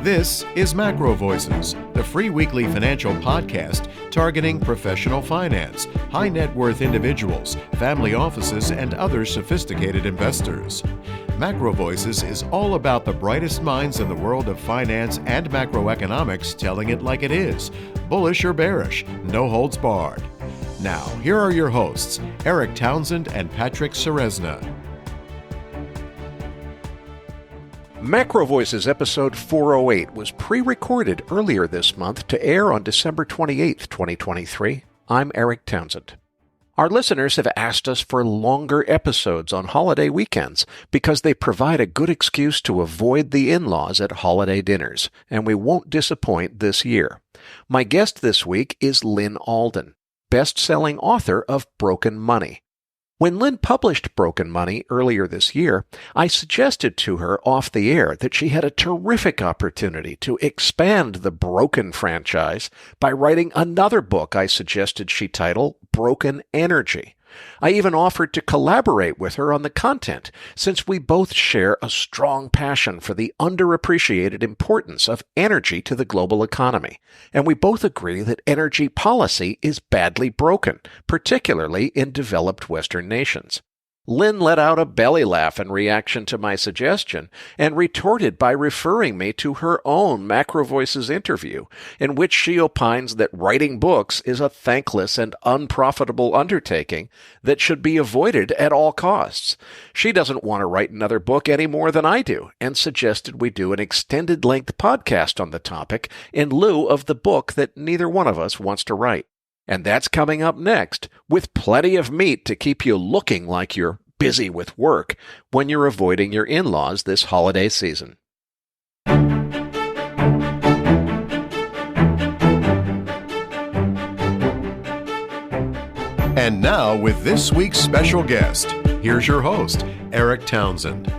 This is MacroVoices, the free weekly financial podcast targeting professional finance, high net worth individuals, family offices, and other sophisticated investors. MacroVoices is all about the brightest minds in the world of finance and macroeconomics telling it like it is, bullish or bearish, no holds barred. Now, here are your hosts, Eric Townsend and Patrick Ceresna. MacroVoices episode 408 was pre-recorded earlier this month to air on December 28, 2023. I'm Eric Townsend. Our listeners have asked us for longer episodes on holiday weekends because they provide a good excuse to avoid the in-laws at holiday dinners, and we won't disappoint this year. My guest this week is Lyn Alden, best-selling author of Broken Money. When Lyn published Broken Money earlier this year, I suggested to her off the air that she had a terrific opportunity to expand the Broken franchise by writing another book I suggested she title Broken Energy. I even offered to collaborate with her on the content, since we both share a strong passion for the underappreciated importance of energy to the global economy. And we both agree that energy policy is badly broken, particularly in developed Western nations. Lyn let out a belly laugh in reaction to my suggestion and retorted by referring me to her own MacroVoices interview, in which she opines that writing books is a thankless and unprofitable undertaking that should be avoided at all costs. She doesn't want to write another book any more than I do, and suggested we do an extended-length podcast on the topic in lieu of the book that neither one of us wants to write. And that's coming up next, with plenty of meat to keep you looking like you're busy with work when you're avoiding your in-laws this holiday season. And now, with this week's special guest, here's your host, Eric Townsend.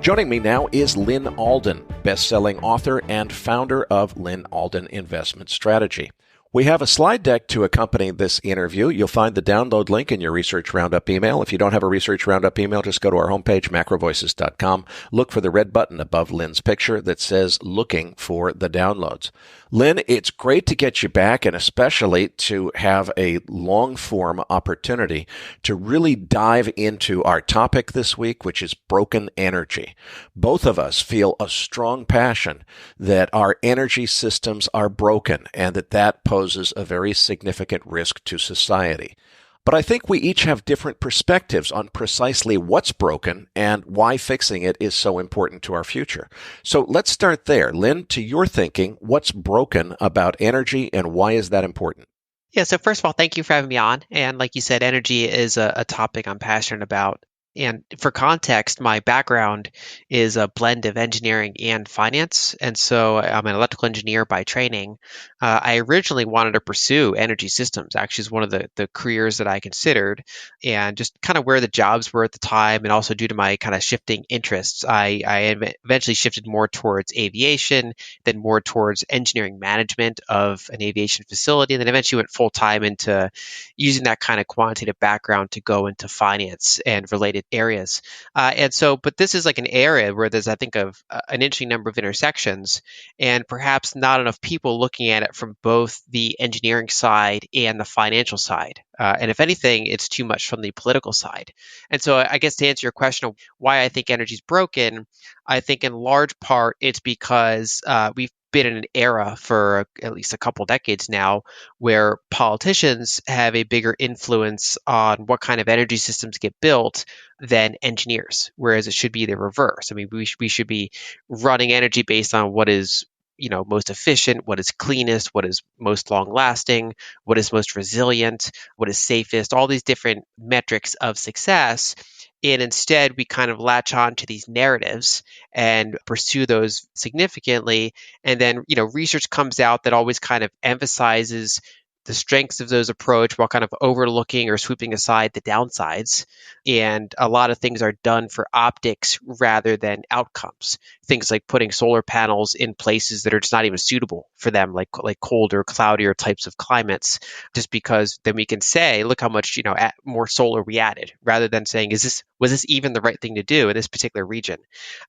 Joining me now is Lyn Alden, best-selling author and founder of Lyn Alden Investment Strategy. We have a slide deck to accompany this interview. You'll find the download link in your Research Roundup email. If you don't have a Research Roundup email, just go to our homepage, macrovoices.com. Look for the red button above Lyn's picture that says looking for the downloads. Lyn, it's great to get you back, and especially to have a long-form opportunity to really dive into our topic this week, which is broken energy. Both of us feel a strong passion that our energy systems are broken and that poses a very significant risk to society. But I think we each have different perspectives on precisely what's broken and why fixing it is so important to our future. So let's start there. Lyn, to your thinking, what's broken about energy and why is that important? Yeah, so first of all, thank you for having me on. And like you said, energy is a topic I'm passionate about. And for context, my background is a blend of engineering and finance. And so I'm an electrical engineer by training. I originally wanted to pursue energy systems, actually is one of the careers that I considered. And just kind of where the jobs were at the time, and also due to my kind of shifting interests, I eventually shifted more towards aviation, then more towards engineering management of an aviation facility, and then eventually went full-time into using that kind of quantitative background to go into finance and related areas. But this is like an area where there's, I think, of an interesting number of intersections, and perhaps not enough people looking at it from both the engineering side and the financial side. And if anything, it's too much from the political side. And so I guess to answer your question of why I think energy is broken, I think in large part it's because we've been in an era for at least a couple decades now where politicians have a bigger influence on what kind of energy systems get built than engineers, whereas it should be the reverse. I mean, we should be running energy based on what is most efficient, what is cleanest, what is most long lasting, what is most resilient, what is safest, all these different metrics of success. And instead, we kind of latch on to these narratives and pursue those significantly. And then, research comes out that always kind of emphasizes the strengths of those approach while kind of overlooking or sweeping aside the downsides. And a lot of things are done for optics rather than outcomes. Things like putting solar panels in places that are just not even suitable for them, like colder, cloudier types of climates, just because then we can say, look how much, more solar we added, rather than saying, was this even the right thing to do in this particular region?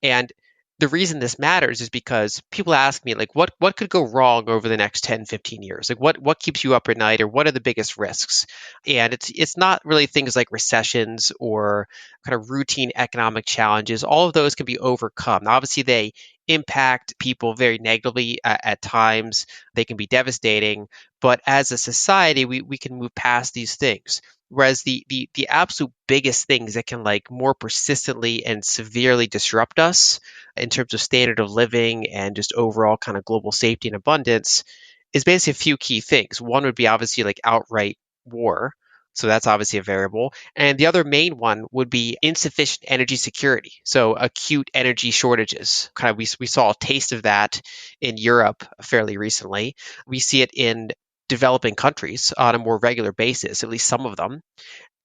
And the reason this matters is because people ask me, like, what could go wrong over the next 10, 15 years? Like, what keeps you up at night, or what are the biggest risks? And it's not really things like recessions or kind of routine economic challenges. All of those can be overcome. Now, obviously, they impact people very negatively at times. They can be devastating, but as a society, we can move past these things. Whereas the absolute biggest things that can like more persistently and severely disrupt us in terms of standard of living and just overall kind of global safety and abundance is basically a few key things. One would be obviously like outright war. So that's obviously a variable. And the other main one would be insufficient energy security. So acute energy shortages. Kind of we saw a taste of that in Europe fairly recently. We see it in developing countries on a more regular basis, at least some of them.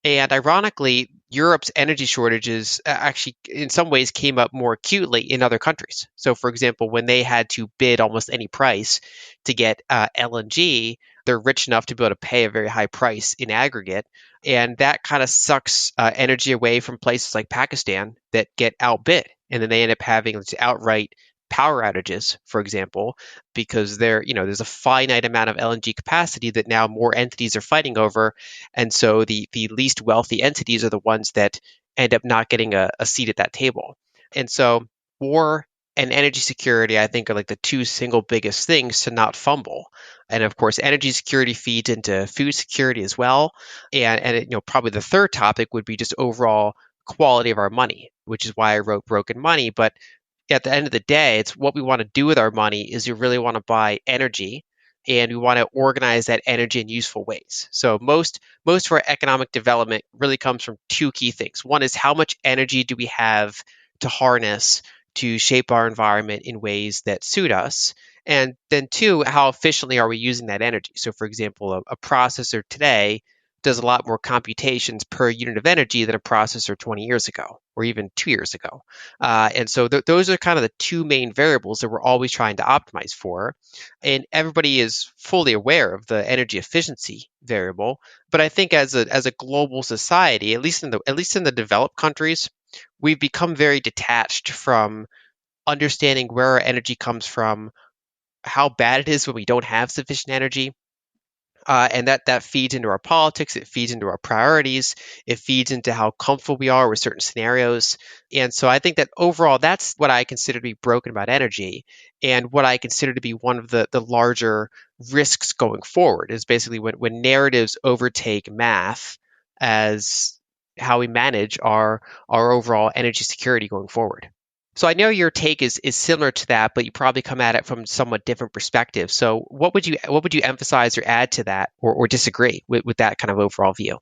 And ironically, Europe's energy shortages actually, in some ways, came up more acutely in other countries. So, for example, when they had to bid almost any price to get LNG, they're rich enough to be able to pay a very high price in aggregate. And that kind of sucks energy away from places like Pakistan that get outbid. And then they end up having outright power outages, for example, because there's a finite amount of LNG capacity that now more entities are fighting over, and so the least wealthy entities are the ones that end up not getting a seat at that table. And so war and energy security, I think, are like the two single biggest things to not fumble. And of course, energy security feeds into food security as well. And probably the third topic would be just overall quality of our money, which is why I wrote Broken Money. But at the end of the day, it's what we want to do with our money is we really want to buy energy, and we want to organize that energy in useful ways. So most of our economic development really comes from two key things. One is how much energy do we have to harness to shape our environment in ways that suit us? And then two, how efficiently are we using that energy? So for example, a processor today does a lot more computations per unit of energy than a processor 20 years ago or even 2 years ago. And so those are kind of the two main variables that we're always trying to optimize for. And everybody is fully aware of the energy efficiency variable. But I think as a global society, at least in the developed countries, we've become very detached from understanding where our energy comes from, how bad it is when we don't have sufficient energy, and that feeds into our politics. It feeds into our priorities. It feeds into how comfortable we are with certain scenarios. And so I think that overall, that's what I consider to be broken about energy, and what I consider to be one of the larger risks going forward is basically when narratives overtake math as how we manage our overall energy security going forward. So I know your take is similar to that, but you probably come at it from somewhat different perspective. So what would you emphasize or add to that, or disagree with that kind of overall view?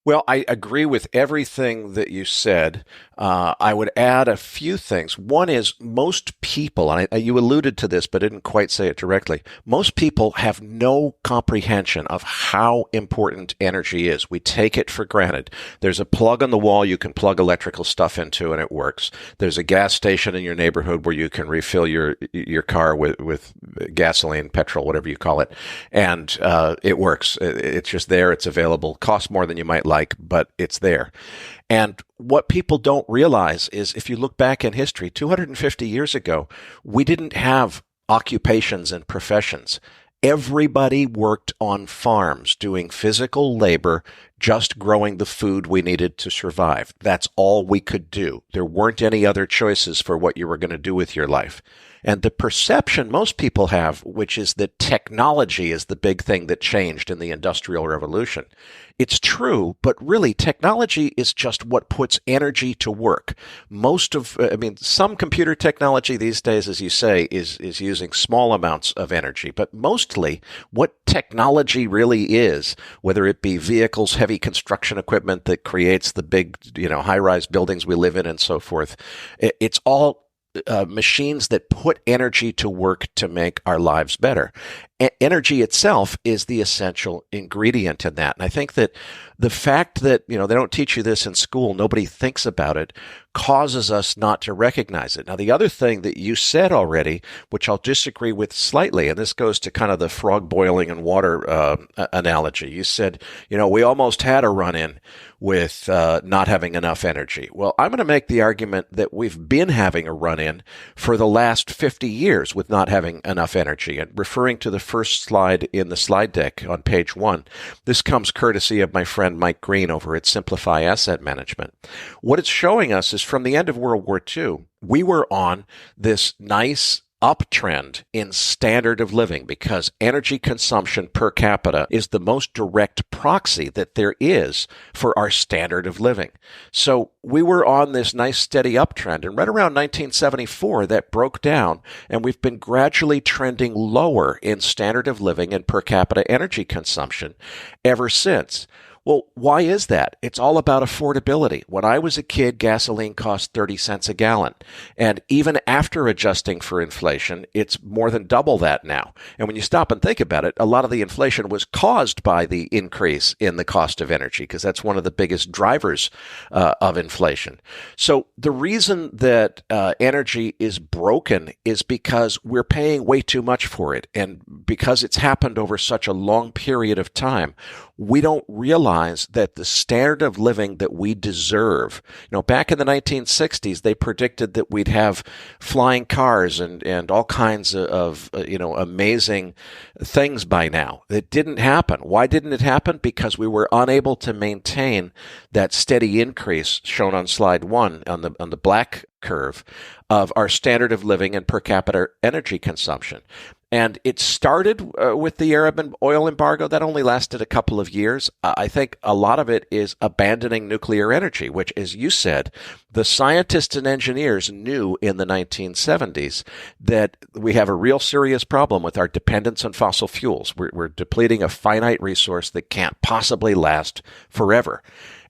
Well, I agree with everything that you said. I would add a few things. One is most people, and you alluded to this but didn't quite say it directly, most people have no comprehension of how important energy is. We take it for granted. There's a plug on the wall you can plug electrical stuff into and it works. There's a gas station in your neighborhood where you can refill your car with gasoline, petrol, whatever you call it, and it works. It's just there. It's available. Costs more than you might like, but it's there. And what people don't realize is if you look back in history, 250 years ago, we didn't have occupations and professions. Everybody worked on farms doing physical labor, just growing the food we needed to survive. That's all we could do. There weren't any other choices for what you were going to do with your life. And the perception most people have, which is that technology is the big thing that changed in the Industrial Revolution. It's true, but really technology is just what puts energy to work. Some computer technology these days, as you say, is using small amounts of energy, but mostly what technology really is, whether it be vehicles, heavy construction equipment that creates the big, high-rise buildings we live in and so forth, it's all machines that put energy to work to make our lives better. energy itself is the essential ingredient in that. And I think that the fact that, they don't teach you this in school, nobody thinks about it, causes us not to recognize it. Now, the other thing that you said already, which I'll disagree with slightly, and this goes to kind of the frog boiling in water analogy. You said, we almost had a run-in with not having enough energy. Well, I'm going to make the argument that we've been having a run-in for the last 50 years with not having enough energy. And referring to the first slide in the slide deck on page 1, this comes courtesy of my friend Mike Green over at Simplify Asset Management. What it's showing us is from the end of World War II, we were on this nice uptrend in standard of living because energy consumption per capita is the most direct proxy that there is for our standard of living. So we were on this nice steady uptrend, and right around 1974 that broke down, and we've been gradually trending lower in standard of living and per capita energy consumption ever since. Well, why is that? It's all about affordability. When I was a kid, gasoline cost 30 cents a gallon. And even after adjusting for inflation, it's more than double that now. And when you stop and think about it, a lot of the inflation was caused by the increase in the cost of energy, because that's one of the biggest drivers of inflation. So the reason that energy is broken is because we're paying way too much for it. And because it's happened over such a long period of time, we don't realize that the standard of living that we deserve, back in the 1960s, they predicted that we'd have flying cars and all kinds of amazing things by now. It didn't happen. Why didn't it happen? Because we were unable to maintain that steady increase shown on slide 1 on the black curve of our standard of living and per capita energy consumption. And it started with the Arab oil embargo. That only lasted a couple of years. I think a lot of it is abandoning nuclear energy, which, as you said, the scientists and engineers knew in the 1970s that we have a real serious problem with our dependence on fossil fuels. We're depleting a finite resource that can't possibly last forever.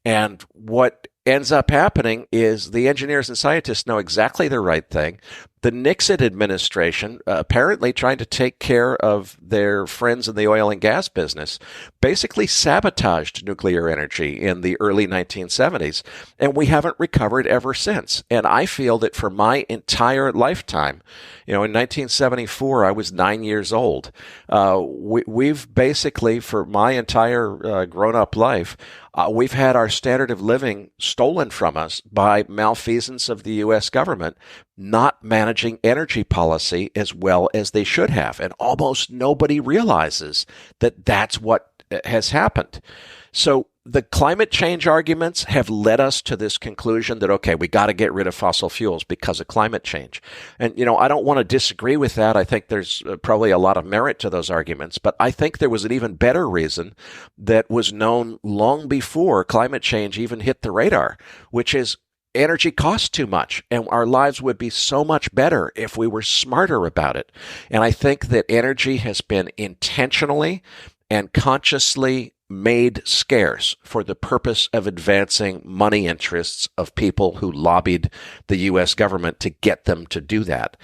And what ends up happening is the engineers and scientists know exactly the right thing. The Nixon administration, apparently trying to take care of their friends in the oil and gas business, basically sabotaged nuclear energy in the early 1970s, and we haven't recovered ever since. And I feel that for my entire lifetime, in 1974, I was 9 years old. We've basically, for my entire grown-up life, we've had our standard of living stolen from us by malfeasance of the U.S. government not managing energy policy as well as they should have. And almost nobody realizes that that's what has happened. So the climate change arguments have led us to this conclusion that, okay, we got to get rid of fossil fuels because of climate change. And, I don't want to disagree with that. I think there's probably a lot of merit to those arguments, but I think there was an even better reason that was known long before climate change even hit the radar, which is energy costs too much, and our lives would be so much better if we were smarter about it. And I think that energy has been intentionally and consciously made scarce for the purpose of advancing money interests of people who lobbied the U.S. government to get them to do that.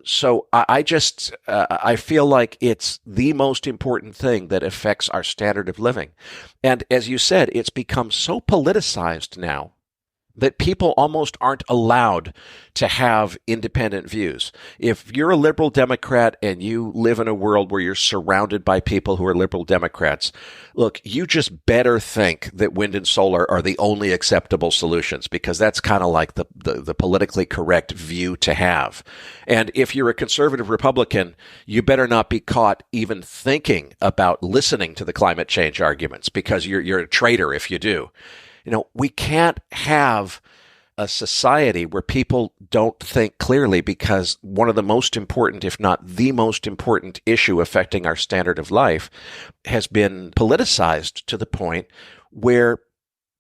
So I feel like it's the most important thing that affects our standard of living. And as you said, it's become so politicized now that people almost aren't allowed to have independent views. If you're a liberal Democrat and you live in a world where you're surrounded by people who are liberal Democrats, look, you just better think that wind and solar are the only acceptable solutions, because that's kind of like the politically correct view to have. And if you're a conservative Republican, you better not be caught even thinking about listening to the climate change arguments, because you're a traitor if you do. We can't have a society where people don't think clearly, because one of the most important, if not the most important issue affecting our standard of life has been politicized to the point where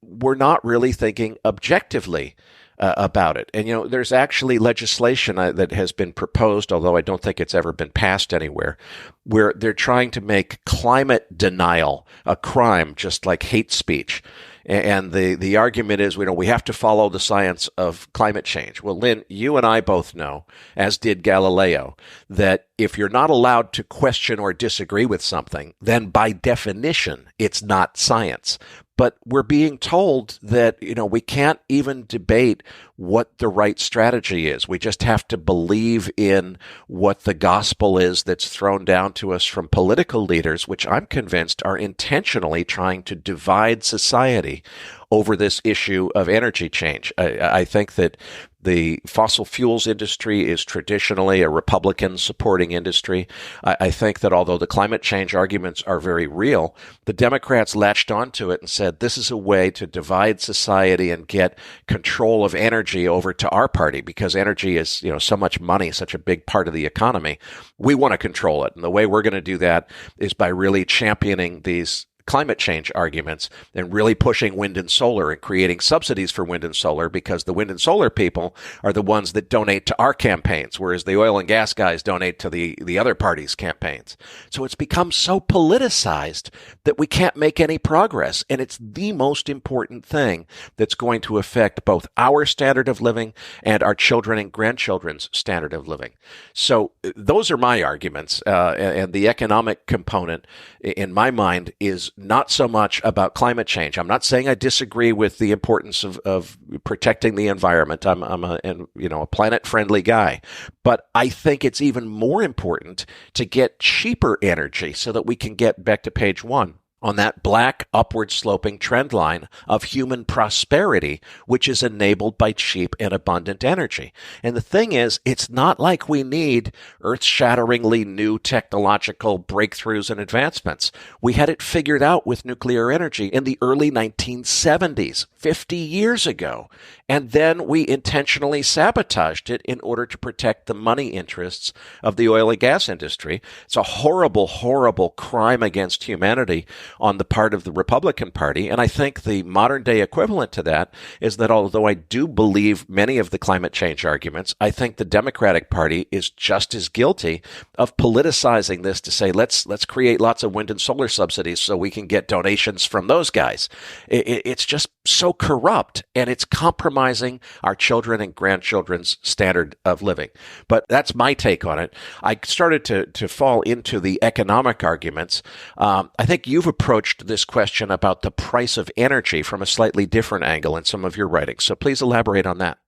we're not really thinking objectively about it. And, there's actually legislation that has been proposed, although I don't think it's ever been passed anywhere, where they're trying to make climate denial a crime, just like hate speech. And the argument is, we have to follow the science of climate change. Well, Lyn, you and I both know, as did Galileo, that if you're not allowed to question or disagree with something, then by definition, it's not science. But we're being told that, we can't even debate what the right strategy is. We just have to believe in what the gospel is that's thrown down to us from political leaders, which I'm convinced are intentionally trying to divide society over this issue of energy change. I think that the fossil fuels industry is traditionally a Republican supporting industry. I think that although the climate change arguments are very real, the Democrats latched onto it and said this is a way to divide society and get control of energy over to our party, because energy is, so much money, such a big part of the economy. We want to control it. And the way we're going to do that is by really championing these climate change arguments and really pushing wind and solar and creating subsidies for wind and solar, because the wind and solar people are the ones that donate to our campaigns, whereas the oil and gas guys donate to the other parties' campaigns. So it's become so politicized that we can't make any progress. And it's the most important thing that's going to affect both our standard of living and our children and grandchildren's standard of living. So those are my arguments. And the economic component, in my mind, is not so much about climate change. I'm not saying I disagree with the importance of protecting the environment. I'm a planet-friendly guy. But I think it's even more important to get cheaper energy so that we can get back to page 1 on that black upward sloping trend line of human prosperity, which is enabled by cheap and abundant energy. And the thing is, it's not like we need earth-shatteringly new technological breakthroughs and advancements. We had it figured out with nuclear energy in the early 1970s, 50 years ago. And then we intentionally sabotaged it in order to protect the money interests of the oil and gas industry. It's a horrible, horrible crime against humanity on the part of the Republican Party. And I think the modern day equivalent to that is that although I do believe many of the climate change arguments, I think the Democratic Party is just as guilty of politicizing this to say, let's create lots of wind and solar subsidies so we can get donations from those guys. It's just so corrupt, and it's compromising our children and grandchildren's standard of living. But that's my take on it. I started to fall into the economic arguments. I think you've approached this question about the price of energy from a slightly different angle in some of your writings. So please elaborate on that.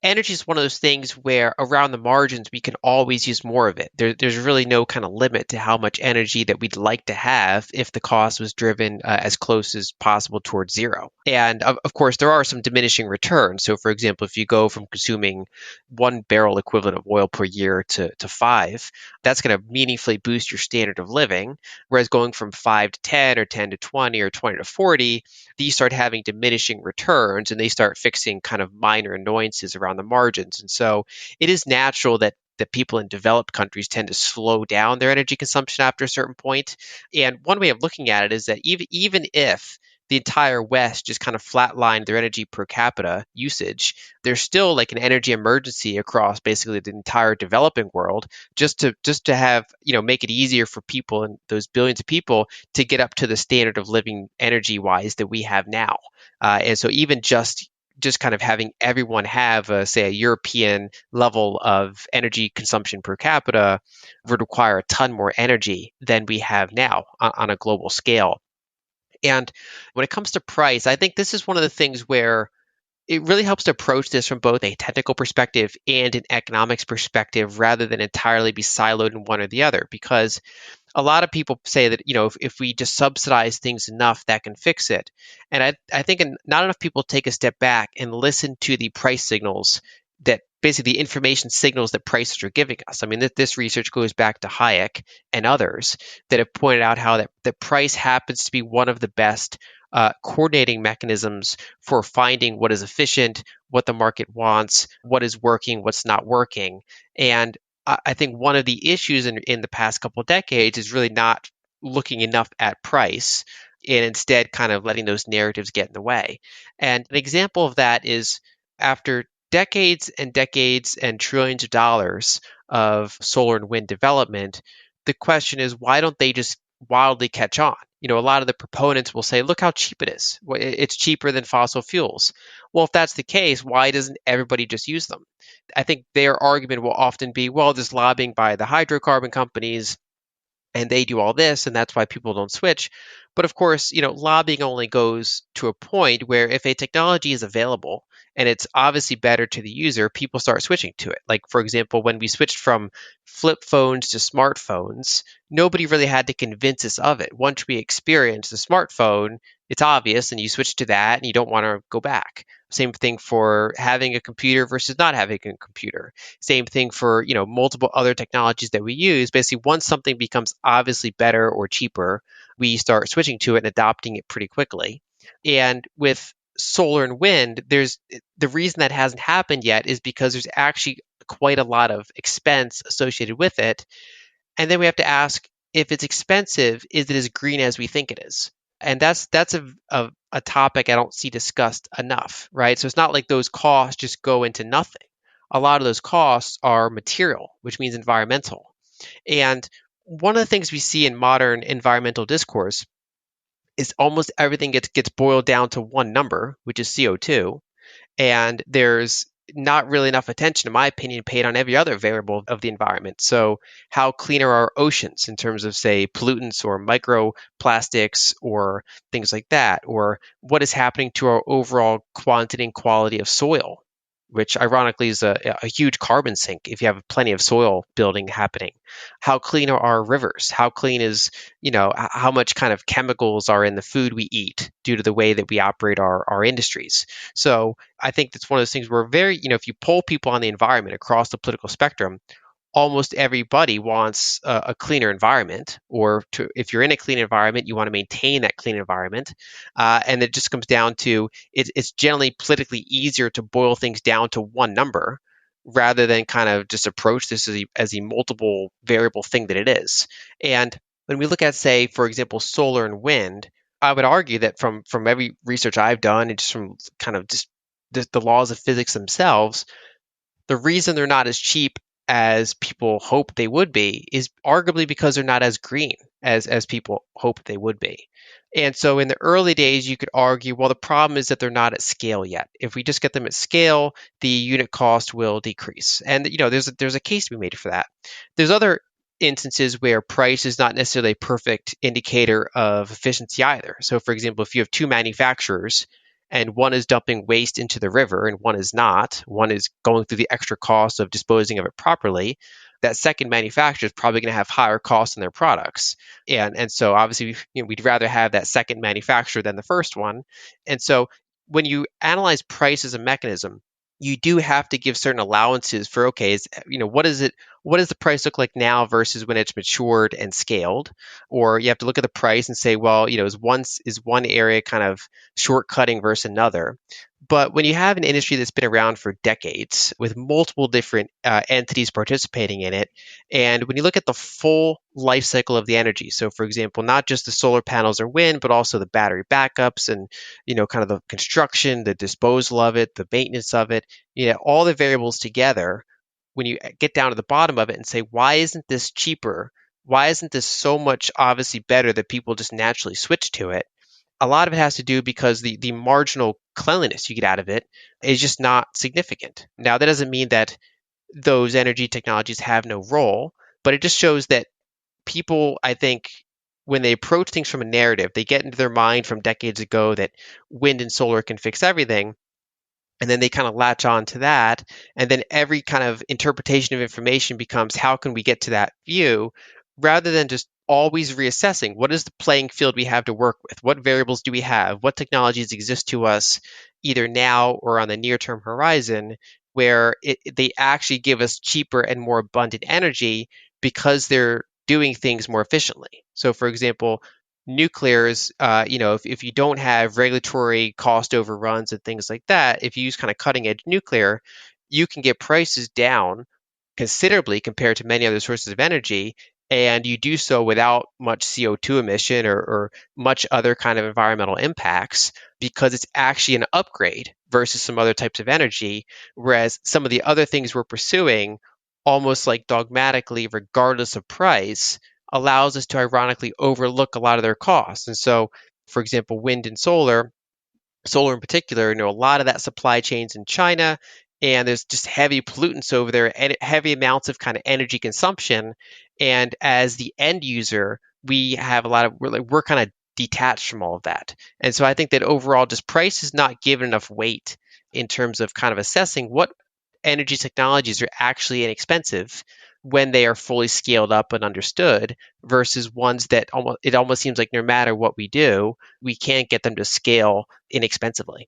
Energy is one of those things where around the margins, we can always use more of it. There's really no kind of limit to how much energy that we'd like to have if the cost was driven as close as possible towards zero. And of course, there are some diminishing returns. So for example, if you go from consuming 1 barrel equivalent of oil per year to 5, that's going to meaningfully boost your standard of living. Whereas going from 5 to 10 or 10 to 20 or 20 to 40, these start having diminishing returns, and they start fixing kind of minor annoyances around the margins. And so it is natural that people in developed countries tend to slow down their energy consumption after a certain point. And one way of looking at it is that even if the entire West just kind of flatlined their energy per capita usage, there's still like an energy emergency across basically the entire developing world, just to have, make it easier for people, and those billions of people, to get up to the standard of living energy wise that we have now. And so even just kind of having everyone have, say, a European level of energy consumption per capita would require a ton more energy than we have now on a global scale. And when it comes to price, I think this is one of the things where it really helps to approach this from both a technical perspective and an economics perspective, rather than entirely be siloed in one or the other. Because a lot of people say that, if we just subsidize things enough, that can fix it. And I think not enough people take a step back and listen to the price signals, that basically the information signals that prices are giving us. I mean, this research goes back to Hayek and others that have pointed out how that price happens to be one of the best coordinating mechanisms for finding what is efficient, what the market wants, what is working, what's not working. And I think one of the issues in the past couple of decades is really not looking enough at price, and instead kind of letting those narratives get in the way. And an example of that is, after decades and decades and trillions of dollars of solar and wind development, the question is, why don't they just wildly catch on? A lot of the proponents will say, look how cheap it is. It's cheaper than fossil fuels. Well, if that's the case, why doesn't everybody just use them? I think their argument will often be, well, there's lobbying by the hydrocarbon companies and they do all this, and that's why people don't switch. But of course, lobbying only goes to a point where if a technology is available and it's obviously better to the user, people start switching to it. Like, for example, when we switched from flip phones to smartphones, nobody really had to convince us of it. Once we experienced the smartphone, it's obvious, and you switch to that and you don't want to go back. Same thing for having a computer versus not having a computer. Same thing for, multiple other technologies that we use. Basically, once something becomes obviously better or cheaper, we start switching to it and adopting it pretty quickly. And with solar and wind, there's the reason that hasn't happened yet is because there's actually quite a lot of expense associated with it. And then we have to ask, if it's expensive, is it as green as we think it is? And that's a topic I don't see discussed enough, right? So it's not like those costs just go into nothing. A lot of those costs are material, which means environmental. And one of the things we see in modern environmental discourse is almost everything gets boiled down to one number, which is CO2. And there's not really enough attention, in my opinion, paid on every other variable of the environment. So, how clean are our oceans in terms of, say, pollutants or microplastics or things like that? Or what is happening to our overall quantity and quality of soil, which ironically is a huge carbon sink if you have plenty of soil building happening? How clean are our rivers? How clean is, how much kind of chemicals are in the food we eat due to the way that we operate our industries? So I think that's one of those things where if you poll people on the environment across the political spectrum, almost everybody wants a cleaner environment, or if you're in a clean environment, you want to maintain that clean environment. And it just comes down to it's generally politically easier to boil things down to one number rather than kind of just approach this as a multiple variable thing that it is. And when we look at, say, for example, solar and wind, I would argue that from every research I've done and just from kind of just the laws of physics themselves, the reason they're not as cheap as people hope they would be is arguably because they're not as green as people hope they would be. And so in the early days, you could argue, well, the problem is that they're not at scale yet. If we just get them at scale, the unit cost will decrease. And there's a case to be made for that. There's other instances where price is not necessarily a perfect indicator of efficiency either. So for example, if you have two manufacturers and one is dumping waste into the river and one is not, one is going through the extra cost of disposing of it properly, that second manufacturer is probably going to have higher costs in their products. And so obviously, we'd rather have that second manufacturer than the first one. And so when you analyze price as a mechanism, you do have to give certain allowances for, okay, what does the price look like now versus when it's matured and scaled? Or you have to look at the price and say, well, is one area kind of shortcutting versus another? But when you have an industry that's been around for decades with multiple different entities participating in it, and when you look at the full life cycle of the energy, so for example, not just the solar panels or wind, but also the battery backups and kind of the construction, the disposal of it, the maintenance of it, all the variables together, when you get down to the bottom of it and say, why isn't this cheaper? Why isn't this so much obviously better that people just naturally switch to it? A lot of it has to do because the marginal cleanliness you get out of it is just not significant. Now, that doesn't mean that those energy technologies have no role, but it just shows that people, I think, when they approach things from a narrative, they get into their mind from decades ago that wind and solar can fix everything. And then they kind of latch on to that. And then every kind of interpretation of information becomes, how can we get to that view, rather than just always reassessing what is the playing field we have to work with? What variables do we have? What technologies exist to us either now or on the near term horizon, where they actually give us cheaper and more abundant energy because they're doing things more efficiently. So for example, nuclear is, if you don't have regulatory cost overruns and things like that, if you use kind of cutting edge nuclear, you can get prices down considerably compared to many other sources of energy and you do so without much CO2 emission or much other kind of environmental impacts because it's actually an upgrade versus some other types of energy. Whereas some of the other things we're pursuing, almost like dogmatically, regardless of price, allows us to ironically overlook a lot of their costs. And so, for example, wind and solar in particular, a lot of that supply chain's in China, and there's just heavy pollutants over there and heavy amounts of kind of energy consumption. And as the end user, we have a lot of we're kind of detached from all of that. And so I think that overall, just price is not given enough weight in terms of kind of assessing what energy technologies are actually inexpensive when they are fully scaled up and understood versus ones that almost seems like no matter what we do, we can't get them to scale inexpensively.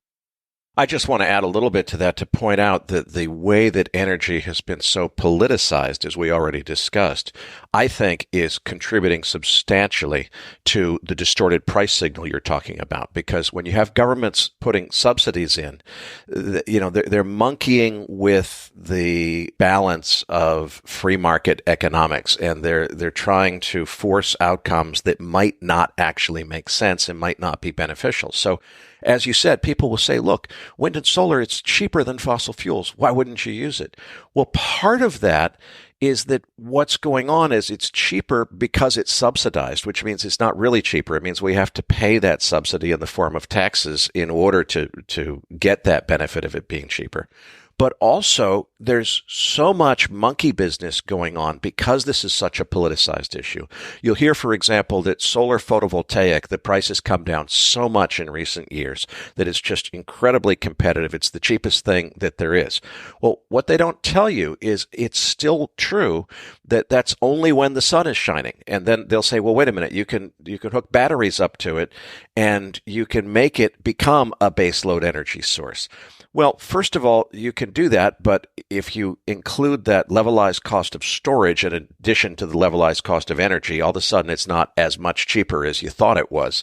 I just want to add a little bit to that to point out that the way that energy has been so politicized, as we already discussed, I think is contributing substantially to the distorted price signal you're talking about. Because when you have governments putting subsidies in, they're monkeying with the balance of free market economics, and they're trying to force outcomes that might not actually make sense and might not be beneficial. So, as you said, people will say, look, wind and solar, it's cheaper than fossil fuels. Why wouldn't you use it? Well, part of that is that what's going on is it's cheaper because it's subsidized, which means it's not really cheaper. It means we have to pay that subsidy in the form of taxes in order to get that benefit of it being cheaper. But also, there's so much monkey business going on because this is such a politicized issue. You'll hear, for example, that solar photovoltaic, the price has come down so much in recent years that it's just incredibly competitive. It's the cheapest thing that there is. Well, what they don't tell you is it's still true that that's only when the sun is shining. And then they'll say, well, wait a minute, you can hook batteries up to it and you can make it become a baseload energy source. Well, first of all, you can do that, but if you include that levelized cost of storage in addition to the levelized cost of energy, all of a sudden it's not as much cheaper as you thought it was.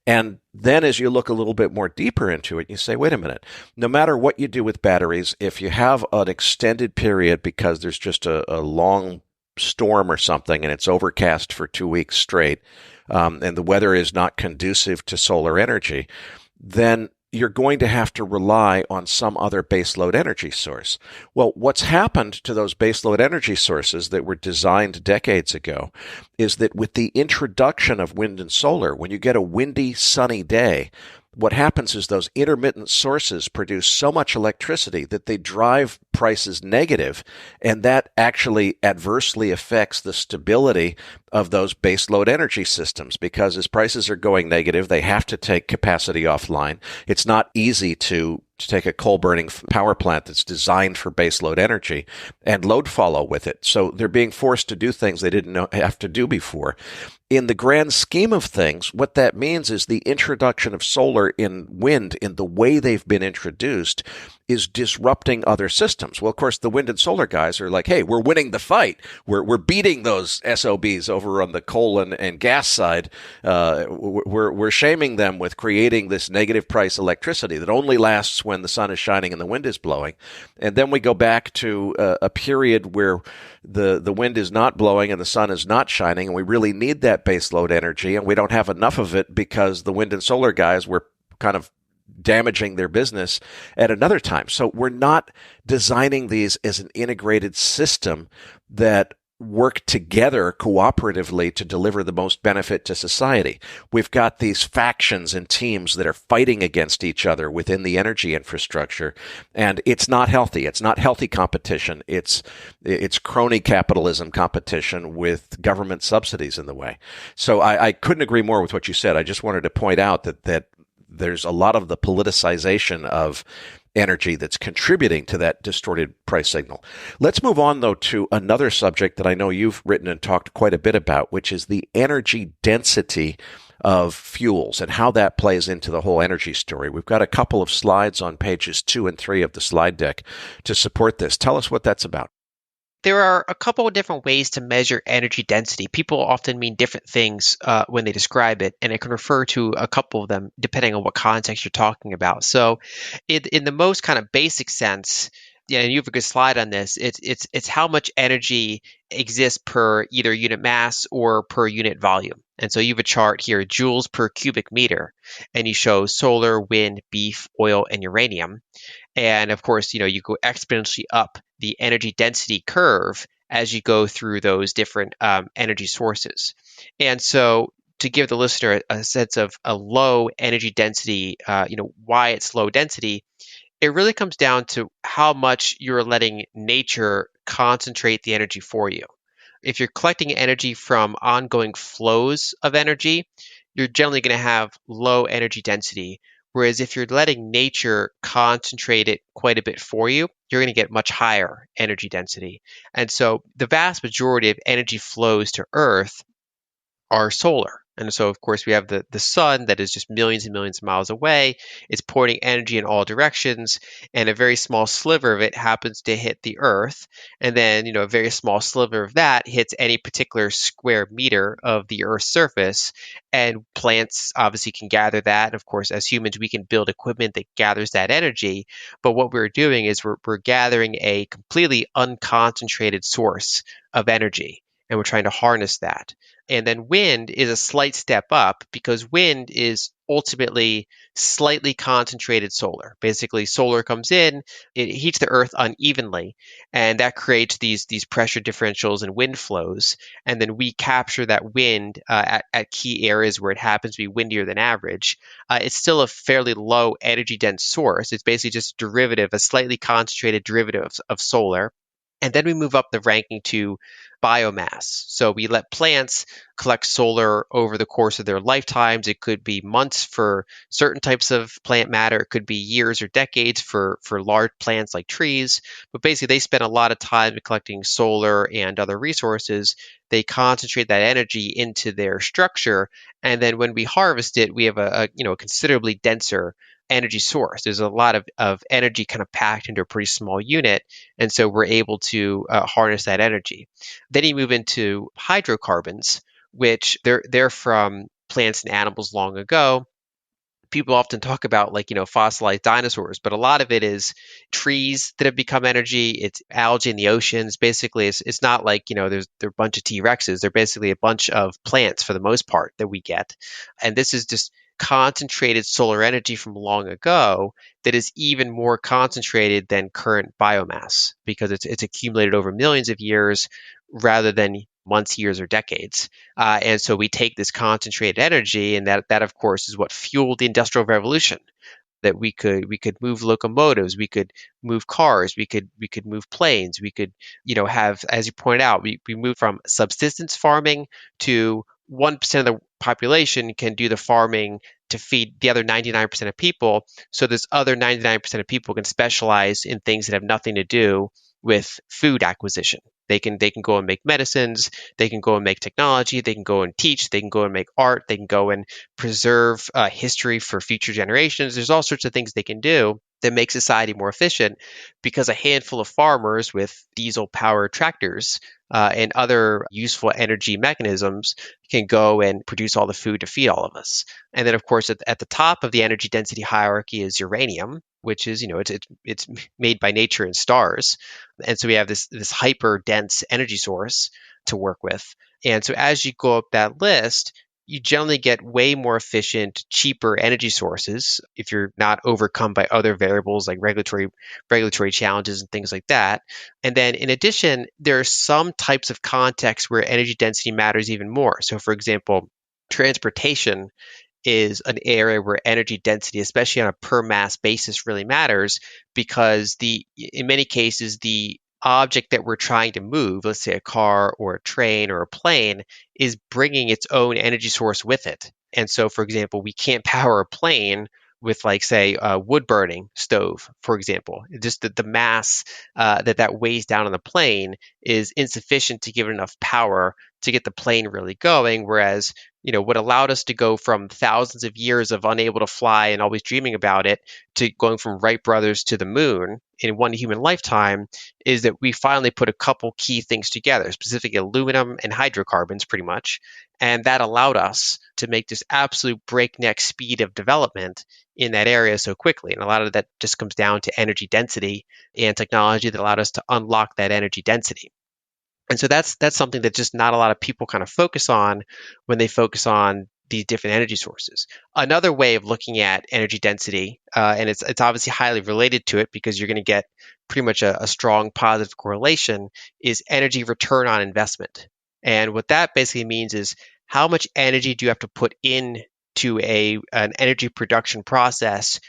And then as you look a little bit more deeper into it, you say, wait a minute, no matter what you do with batteries, if you have an extended period because there's just a long storm or something and it's overcast for 2 weeks straight, and the weather is not conducive to solar energy, then you're going to have to rely on some other baseload energy source. Well, what's happened to those baseload energy sources that were designed decades ago is that with the introduction of wind and solar, when you get a windy, sunny day, what happens is those intermittent sources produce so much electricity that they drive prices negative, and that actually adversely affects the stability of those baseload energy systems because as prices are going negative, they have to take capacity offline. It's not easy to take a coal-burning power plant that's designed for baseload energy and load follow with it. So they're being forced to do things they didn't have to do before. In the grand scheme of things, what that means is the introduction of solar and wind in the way they've been introduced is disrupting other systems. Well, of course, the wind and solar guys are like, hey, we're winning the fight. We're beating those SOBs over on the coal and gas side. We're shaming them with creating this negative price electricity that only lasts when the sun is shining and the wind is blowing. And then we go back to a period where the wind is not blowing and the sun is not shining, and we really need that baseload energy, and we don't have enough of it because the wind and solar guys were kind of damaging their business at another time. So we're not designing these as an integrated system that work together cooperatively to deliver the most benefit to society. We've got these factions and teams that are fighting against each other within the energy infrastructure, and it's not healthy. It's not healthy competition. It's crony capitalism competition with government subsidies in the way. So I couldn't agree more with what you said. I just wanted to point out that there's a lot of the politicization of energy that's contributing to that distorted price signal. Let's move on, though, to another subject that I know you've written and talked quite a bit about, which is the energy density of fuels and how that plays into the whole energy story. We've got a couple of slides on pages 2 and 3 of the slide deck to support this. Tell us what that's about. There are a couple of different ways to measure energy density. People often mean different things when they describe it, and it can refer to a couple of them depending on what context you're talking about. So in the most kind of basic sense, Yeah, and you have a good slide on this. It's how much energy exists per either unit mass or per unit volume. And so you have a chart here, joules per cubic meter, and you show solar, wind, beef, oil, and uranium. And of course, you go exponentially up the energy density curve as you go through those different energy sources. And so to give the listener a sense of a low energy density, why it's low density, it really comes down to how much you're letting nature concentrate the energy for you. If you're collecting energy from ongoing flows of energy, you're generally going to have low energy density. Whereas if you're letting nature concentrate it quite a bit for you, you're going to get much higher energy density. And so the vast majority of energy flows to Earth are solar. And so, of course, we have the sun that is just millions and millions of miles away. It's pointing energy in all directions, and a very small sliver of it happens to hit the Earth. And then, a very small sliver of that hits any particular square meter of the Earth's surface. And plants obviously can gather that. And of course, as humans, we can build equipment that gathers that energy. But what we're doing is we're gathering a completely unconcentrated source of energy, and we're trying to harness that. And then wind is a slight step up because wind is ultimately slightly concentrated solar. Basically, solar comes in, it heats the earth unevenly, and that creates these pressure differentials and wind flows. And then we capture that wind at key areas where it happens to be windier than average. It's still a fairly low energy dense source. It's basically just a derivative, a slightly concentrated derivative of solar. And then we move up the ranking to biomass. So we let plants collect solar over the course of their lifetimes. It could be months for certain types of plant matter. It could be years or decades for large plants like trees. But basically, they spend a lot of time collecting solar and other resources. They concentrate that energy into their structure. And then when we harvest it, we have a considerably denser energy source. There's a lot of energy kind of packed into a pretty small unit. And so we're able to harness that energy. Then you move into hydrocarbons, which they're from plants and animals long ago. People often talk about fossilized dinosaurs, but a lot of it is trees that have become energy. It's algae in the oceans. Basically, it's not there are a bunch of T-Rexes. They're basically a bunch of plants for the most part that we get. And this is just concentrated solar energy from long ago that is even more concentrated than current biomass because it's accumulated over millions of years rather than months, years, or decades. And so we take this concentrated energy, and that of course is what fueled the Industrial Revolution. That we could move locomotives, we could move cars, we could move planes, we could have, as you pointed out, we moved from subsistence farming to 1% of the population can do the farming to feed the other 99% of people. So this other 99% of people can specialize in things that have nothing to do with food acquisition. They can go and make medicines, they can go and make technology, they can go and teach, they can go and make art, they can go and preserve history for future generations. There's all sorts of things they can do that make society more efficient because a handful of farmers with diesel-powered tractors and other useful energy mechanisms can go and produce all the food to feed all of us. And then, of course, at the top of the energy density hierarchy is uranium, which is, it's made by nature in stars. And so we have this hyper dense energy source to work with. And so as you go up that list, you generally get way more efficient, cheaper energy sources if you're not overcome by other variables like regulatory challenges and things like that. And then in addition, there are some types of contexts where energy density matters even more. So for example, transportation is an area where energy density, especially on a per mass basis, really matters because in many cases, the object that we're trying to move, let's say a car or a train or a plane, is bringing its own energy source with it. And so, for example, we can't power a plane with, say, a wood burning stove, for example. Just the mass that weighs down on the plane is insufficient to give it enough power to get the plane really going. Whereas, what allowed us to go from thousands of years of unable to fly and always dreaming about it to going from Wright brothers to the moon in one human lifetime is that we finally put a couple key things together, specifically aluminum and hydrocarbons, pretty much. And that allowed us to make this absolute breakneck speed of development in that area so quickly. And a lot of that just comes down to energy density and technology that allowed us to unlock that energy density. And so that's something that just not a lot of people kind of focus on when they focus on these different energy sources. Another way of looking at energy density, and it's obviously highly related to it because you're going to get pretty much a strong positive correlation, is energy return on investment. And what that basically means is how much energy do you have to put in to an energy production process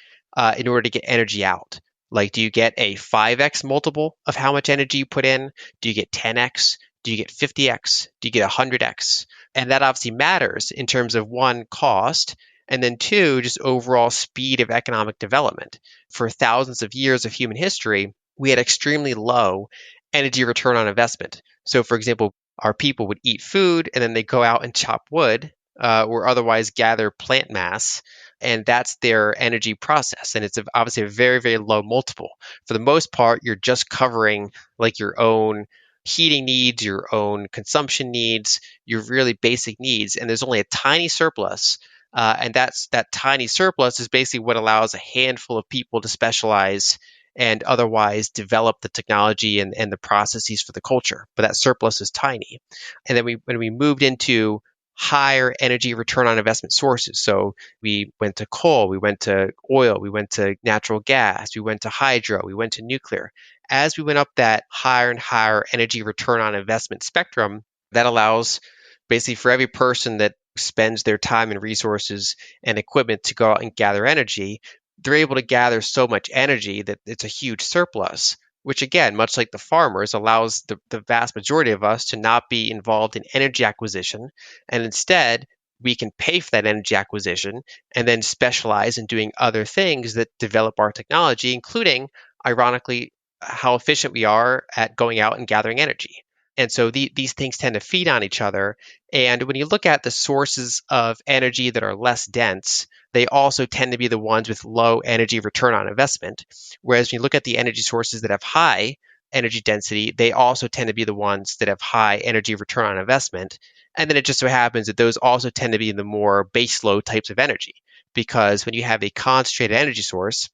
in order to get energy out? Like, do you get a 5x multiple of how much energy you put in? Do you get 10x? Do you get 50x? Do you get 100x? And that obviously matters in terms of one, cost, and then two, just overall speed of economic development. For thousands of years of human history, we had extremely low energy return on investment. So, for example, our people would eat food and then they go out and chop wood or otherwise gather plant mass. And that's their energy process. And it's obviously a very, very low multiple. For the most part, you're just covering like your own heating needs, your own consumption needs, your really basic needs. And there's only a tiny surplus. And that tiny surplus is basically what allows a handful of people to specialize and otherwise develop the technology and the processes for the culture. But that surplus is tiny. And then when we moved into higher energy return on investment sources. So we went to coal, we went to oil, we went to natural gas, we went to hydro, we went to nuclear. As we went up that higher and higher energy return on investment spectrum, that allows basically for every person that spends their time and resources and equipment to go out and gather energy, they're able to gather so much energy that it's a huge surplus, which again, much like the farmers, allows the vast majority of us to not be involved in energy acquisition. And instead, we can pay for that energy acquisition and then specialize in doing other things that develop our technology, including, ironically, how efficient we are at going out and gathering energy. And so these things tend to feed on each other. And when you look at the sources of energy that are less dense, they also tend to be the ones with low energy return on investment. Whereas when you look at the energy sources that have high energy density, they also tend to be the ones that have high energy return on investment. And then it just so happens that those also tend to be the more base load types of energy. Because when you have a concentrated energy source,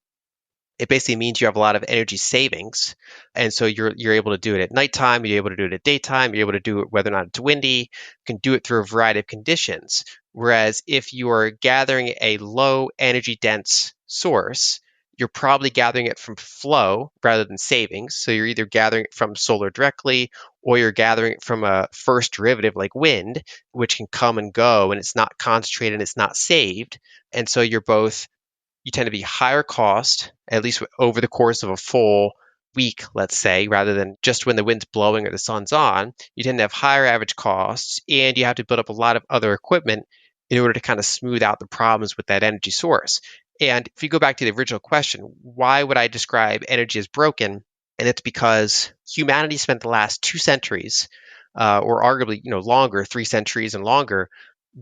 it basically means you have a lot of energy savings. And so you're able to do it at nighttime, you're able to do it at daytime, you're able to do it whether or not it's windy, you can do it through a variety of conditions. Whereas if you are gathering a low energy dense source, you're probably gathering it from flow rather than savings. So you're either gathering it from solar directly or you're gathering it from a first derivative like wind, which can come and go and it's not concentrated and it's not saved. And so you tend to be higher cost, at least over the course of a full week, let's say, rather than just when the wind's blowing or the sun's on. You tend to have higher average costs, and you have to build up a lot of other equipment in order to kind of smooth out the problems with that energy source. And if you go back to the original question, why would I describe energy as broken? And it's because humanity spent the last 2 centuries, or arguably longer, 3 centuries and longer,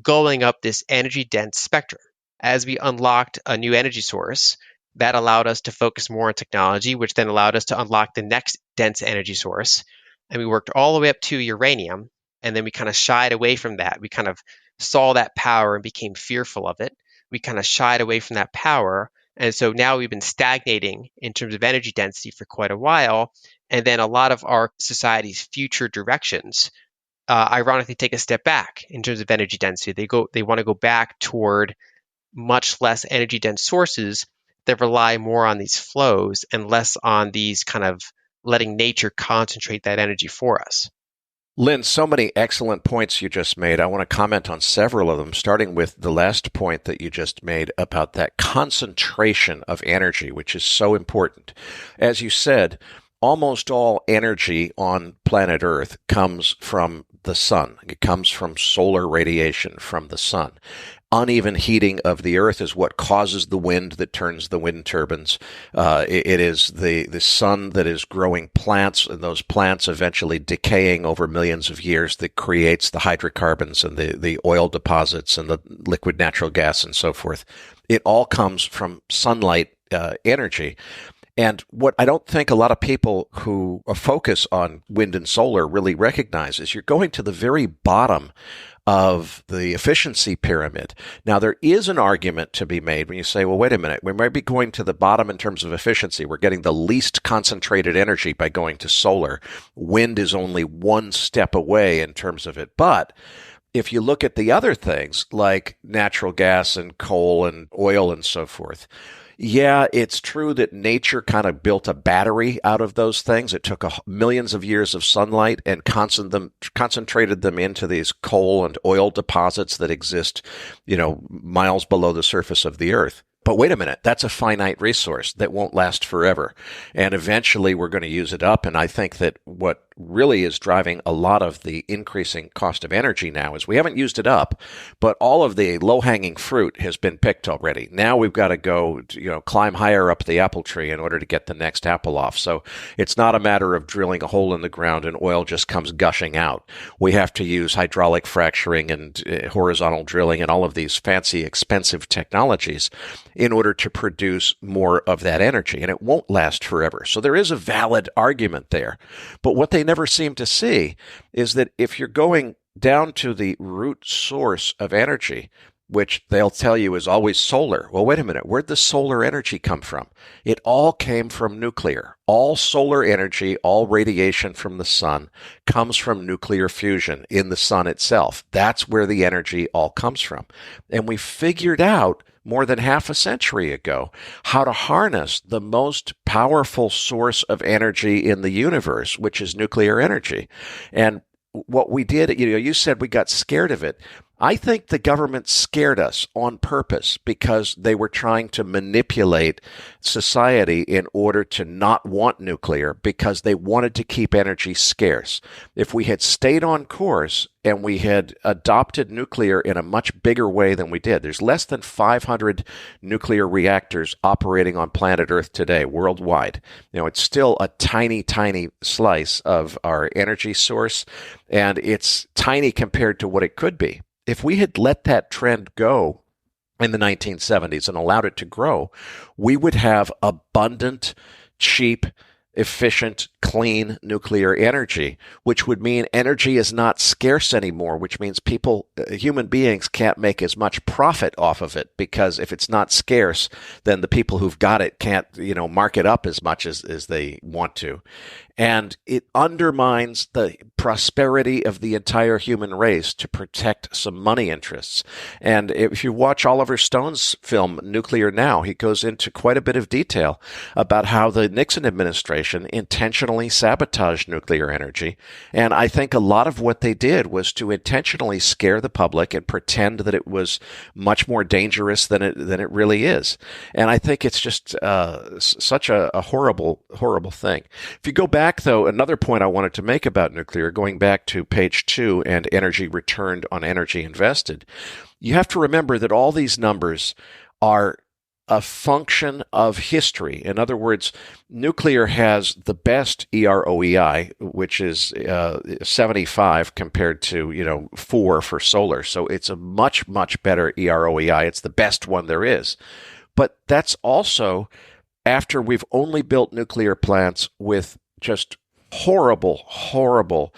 going up this energy dense spectrum. As we unlocked a new energy source, that allowed us to focus more on technology, which then allowed us to unlock the next dense energy source. And we worked all the way up to uranium, and then we kind of shied away from that. We kind of saw that power and became fearful of it. We kind of shied away from that power. And so now we've been stagnating in terms of energy density for quite a while. And then a lot of our society's future directions ironically take a step back in terms of energy density. They want to go back toward much less energy dense sources that rely more on these flows and less on these kind of letting nature concentrate that energy for us. Lyn, so many excellent points you just made. I want to comment on several of them, starting with the last point that you just made about that concentration of energy, which is so important. As you said, almost all energy on planet Earth comes from the sun. It comes from solar radiation from the sun. Uneven heating of the earth is what causes the wind that turns the wind turbines. It is the sun that is growing plants, and those plants eventually decaying over millions of years that creates the hydrocarbons and the oil deposits and the liquid natural gas and so forth. It all comes from sunlight energy. And what I don't think a lot of people who focus on wind and solar really recognize is you're going to the very bottom of the efficiency pyramid. Now, there is an argument to be made when you say, well, wait a minute, we might be going to the bottom in terms of efficiency. We're getting the least concentrated energy by going to solar. Wind is only one step away in terms of it. But if you look at the other things like natural gas and coal and oil and so forth, yeah, it's true that nature kind of built a battery out of those things. It took millions of years of sunlight and concentrated them into these coal and oil deposits that exist, miles below the surface of the earth. But wait a minute, that's a finite resource that won't last forever. And eventually we're going to use it up. And I think that what really is driving a lot of the increasing cost of energy now is we haven't used it up, but all of the low-hanging fruit has been picked already. Now we've got to go, climb higher up the apple tree in order to get the next apple off. So it's not a matter of drilling a hole in the ground and oil just comes gushing out. We have to use hydraulic fracturing and horizontal drilling and all of these fancy, expensive technologies in order to produce more of that energy, and it won't last forever. So there is a valid argument there. But what they never seem to see is that if you're going down to the root source of energy, which they'll tell you is always solar. Well, wait a minute. Where'd the solar energy come from? It all came from nuclear. All solar energy, all radiation from the sun comes from nuclear fusion in the sun itself. That's where the energy all comes from. And we figured out more than half a century ago how to harness the most powerful source of energy in the universe, which is nuclear energy. And what we did, you said we got scared of it. I think the government scared us on purpose because they were trying to manipulate society in order to not want nuclear because they wanted to keep energy scarce. If we had stayed on course and we had adopted nuclear in a much bigger way than we did, there's less than 500 nuclear reactors operating on planet Earth today worldwide. It's still a tiny, tiny slice of our energy source, and it's tiny compared to what it could be. If we had let that trend go in the 1970s and allowed it to grow, we would have abundant, cheap, efficient, clean nuclear energy, which would mean energy is not scarce anymore, which means human beings can't make as much profit off of it because if it's not scarce, then the people who've got it can't, mark it up as much as they want to. And it undermines the prosperity of the entire human race to protect some money interests. And if you watch Oliver Stone's film, Nuclear Now, he goes into quite a bit of detail about how the Nixon administration intentionally sabotaged nuclear energy. And I think a lot of what they did was to intentionally scare the public and pretend that it was much more dangerous than it really is. And I think it's just such a horrible, horrible thing. If you go back, though, another point I wanted to make about nuclear, going back to page 2 and energy returned on energy invested, you have to remember that all these numbers are a function of history. In other words, nuclear has the best EROEI, which is 75 compared to 4 for solar. So it's a much, much better EROEI. It's the best one there is. But that's also after we've only built nuclear plants with just horrible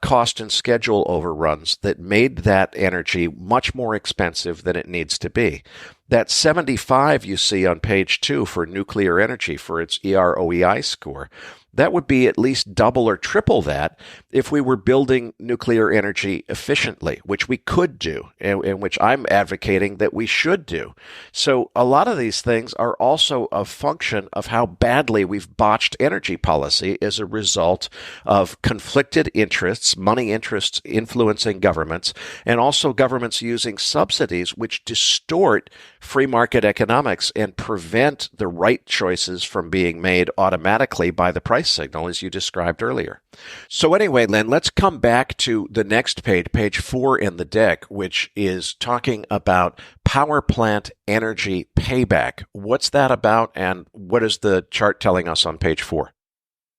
cost and schedule overruns that made that energy much more expensive than it needs to be. That 75 you see on page 2 for nuclear energy for its EROEI score, that would be at least double or triple that if we were building nuclear energy efficiently, which we could do, and which I'm advocating that we should do. So a lot of these things are also a function of how badly we've botched energy policy as a result of conflicted interests, money interests influencing governments, and also governments using subsidies which distort free market economics and prevent the right choices from being made automatically by the price signal, as you described earlier. So anyway, Lyn, let's come back to the next page, page 4 in the deck, which is talking about power plant energy payback. What's that about, and what is the chart telling us on page 4?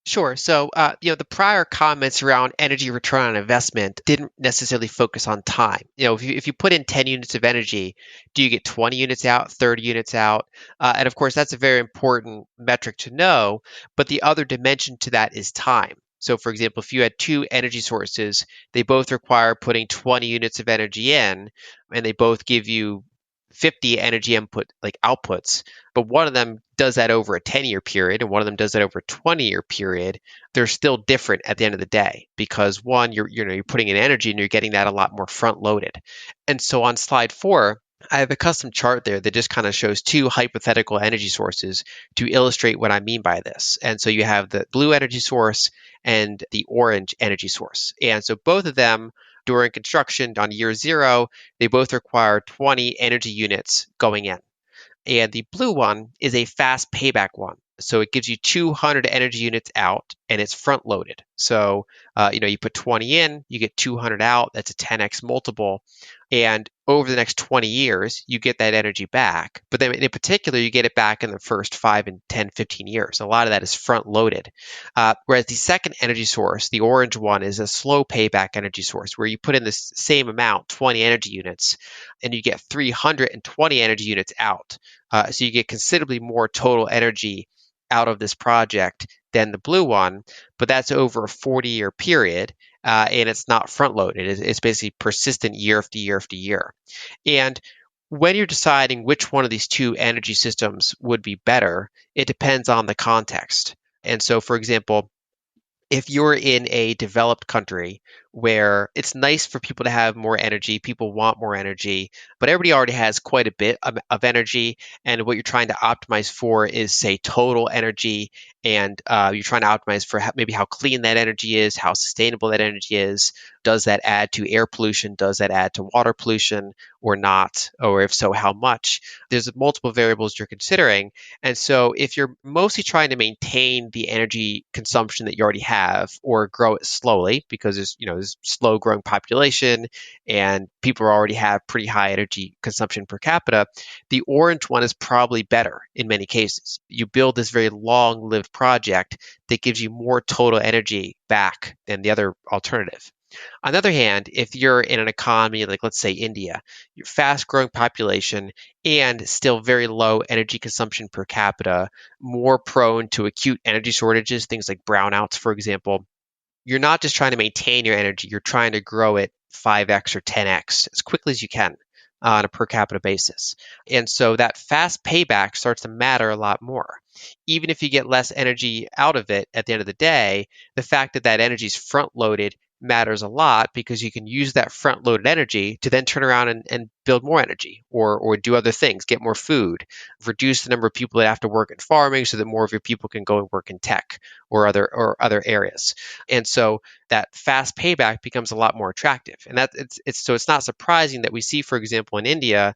Sure. So, the prior comments around energy return on investment didn't necessarily focus on time. If you put in 10 units of energy, do you get 20 units out, 30 units out? And of course, that's a very important metric to know. But the other dimension to that is time. So, for example, if you had two energy sources, they both require putting 20 units of energy in, and they both give you 50 energy input, like outputs, but one of them does that over a 10-year period and one of them does that over a 20-year period, they're still different at the end of the day because one, you're putting in energy and you're getting that a lot more front loaded. And so on slide 4, I have a custom chart there that just kind of shows two hypothetical energy sources to illustrate what I mean by this. And so you have the blue energy source and the orange energy source. And so both of them during construction on year 0, they both require 20 energy units going in. And the blue one is a fast payback one. So it gives you 200 energy units out and it's front loaded. So, you put 20 in, you get 200 out. That's a 10x multiple. And over the next 20 years, you get that energy back. But then in particular, you get it back in the first 5 and 10, 15 years. A lot of that is front loaded. Whereas the second energy source, the orange one, is a slow payback energy source where you put in the same amount, 20 energy units, and you get 320 energy units out. So you get considerably more total energy out of this project than the blue one, but that's over a 40-year period, and it's not front loaded. It's basically persistent year after year after year. And when you're deciding which one of these two energy systems would be better, it depends on the context. And so, for example, if you're in a developed country where it's nice for people to have more energy, people want more energy, but everybody already has quite a bit of energy. And what you're trying to optimize for is, say, total energy. And you're trying to optimize for maybe how clean that energy is, how sustainable that energy is. Does that add to air pollution? Does that add to water pollution or not? Or if so, how much? There's multiple variables you're considering. And so if you're mostly trying to maintain the energy consumption that you already have or grow it slowly because there's slow growing population and people already have pretty high energy consumption per capita, the orange one is probably better in many cases. You build this very long-lived project that gives you more total energy back than the other alternative. On the other hand, if you're in an economy like, let's say, India, you're fast growing population and still very low energy consumption per capita, more prone to acute energy shortages, things like brownouts, for example, you're not just trying to maintain your energy, you're trying to grow it 5x or 10x as quickly as you can on a per capita basis. And so that fast payback starts to matter a lot more. Even if you get less energy out of it at the end of the day, the fact that that energy is front loaded matters a lot because you can use that front loaded energy to then turn around and build more energy or do other things, get more food, reduce the number of people that have to work in farming so that more of your people can go and work in tech or other areas. And so that fast payback becomes a lot more attractive. And that it's not surprising that we see, for example, in India,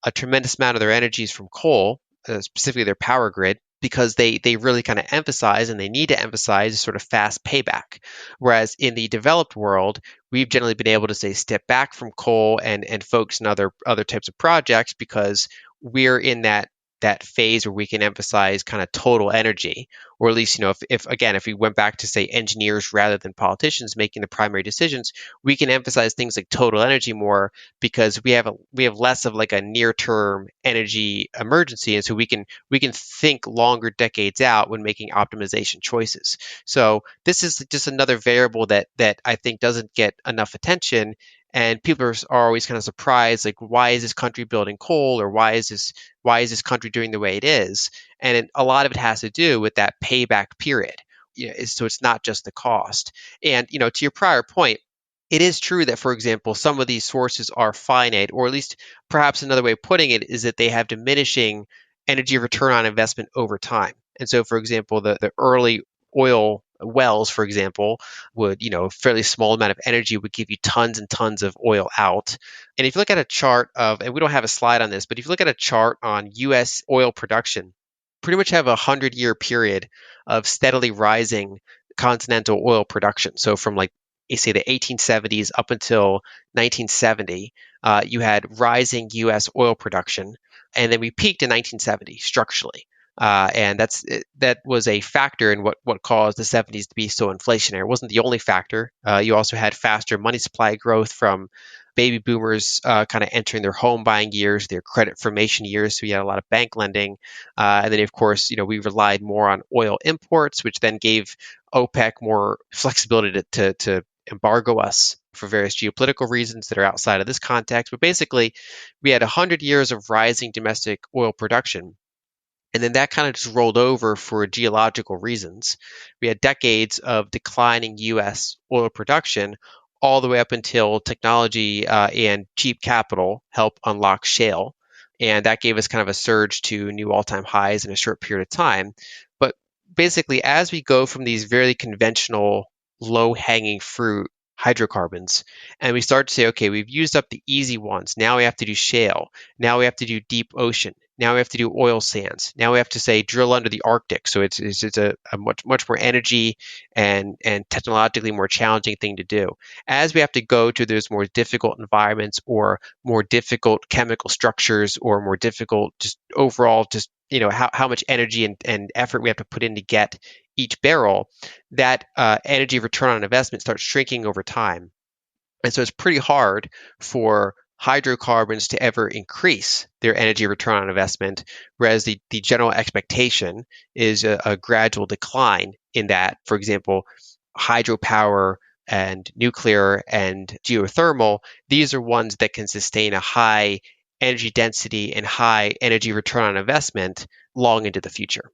a tremendous amount of their energy is from coal, specifically their power grid, because they really kind of emphasize and they need to emphasize sort of fast payback. Whereas in the developed world, we've generally been able to say step back from coal and focus on other types of projects because we're in that phase where we can emphasize kind of total energy, or at least if we went back to say engineers rather than politicians making the primary decisions, we can emphasize things like total energy more because we have less of like a near term energy emergency, and so we can think longer decades out when making optimization choices. So this is just another variable that I think doesn't get enough attention. And people are always kind of surprised, like, why is this country building coal, or why is this country doing the way it is? And a lot of it has to do with that payback period. So it's not just the cost. And to your prior point, it is true that, for example, some of these sources are finite, or at least perhaps another way of putting it is that they have diminishing energy return on investment over time. And so, for example, the early oil wells, for example, would, a fairly small amount of energy would give you tons and tons of oil out. And if you look at a chart and we don't have a slide on this, but if you look at a chart on US oil production, pretty much have a 100-year period of steadily rising continental oil production. So from like, say, the 1870s up until 1970, you had rising US oil production. And then we peaked in 1970 structurally. And that was a factor in what caused the 70s to be so inflationary. It wasn't the only factor. You also had faster money supply growth from baby boomers kind of entering their home buying years, their credit formation years. So you had a lot of bank lending. And then, of course, we relied more on oil imports, which then gave OPEC more flexibility to embargo us for various geopolitical reasons that are outside of this context. But basically, we had 100 years of rising domestic oil production. And then that kind of just rolled over for geological reasons. We had decades of declining U.S. oil production all the way up until technology and cheap capital helped unlock shale. And that gave us kind of a surge to new all-time highs in a short period of time. But basically, as we go from these very conventional, low-hanging fruit hydrocarbons, and we start to say, okay, we've used up the easy ones. Now we have to do shale. Now we have to do deep ocean. Now we have to do oil sands. Now we have to say drill under the Arctic. So it's a much more energy and technologically more challenging thing to do. As we have to go to those more difficult environments or more difficult chemical structures or more difficult just overall just how much energy and effort we have to put in to get each barrel, that energy return on investment starts shrinking over time. And so it's pretty hard for hydrocarbons to ever increase their energy return on investment, whereas the general expectation is a gradual decline in that. For example, hydropower and nuclear and geothermal, these are ones that can sustain a high energy density and high energy return on investment long into the future.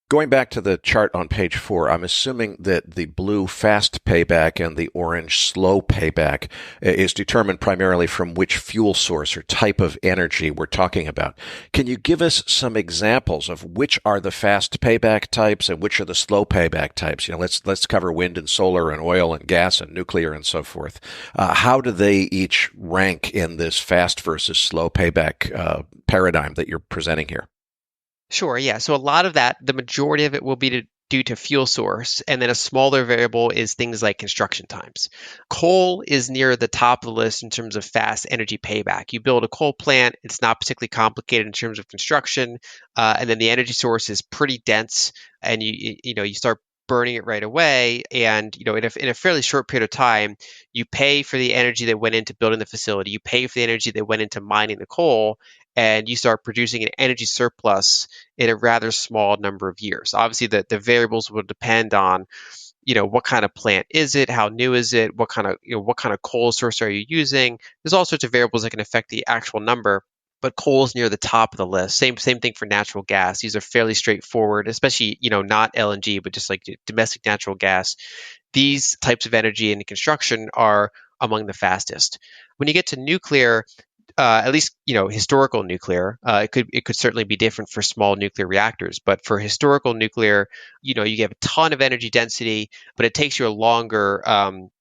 Going back to the chart on page 4, I'm assuming that the blue fast payback and the orange slow payback is determined primarily from which fuel source or type of energy we're talking about. Can you give us some examples of which are the fast payback types and which are the slow payback types? Let's cover wind and solar and oil and gas and nuclear and so forth. How do they each rank in this fast versus slow payback paradigm that you're presenting here? Sure, yeah. So a lot of that, the majority of it will be due to fuel source, and then a smaller variable is things like construction times. Coal is near the top of the list in terms of fast energy payback. You build a coal plant, it's not particularly complicated in terms of construction, and then the energy source is pretty dense, and you start burning it right away, and in a fairly short period of time, you pay for the energy that went into building the facility, you pay for the energy that went into mining the coal, and you start producing an energy surplus in a rather small number of years. Obviously, the variables will depend on, what kind of plant is it, how new is it, what kind of coal source are you using. There's all sorts of variables that can affect the actual number. But coal is near the top of the list. Same thing for natural gas. These are fairly straightforward, especially not LNG, but just like domestic natural gas. These types of energy in construction are among the fastest. When you get to nuclear, at least historical nuclear, it could certainly be different for small nuclear reactors, but for historical nuclear, you have a ton of energy density, but it takes you a longer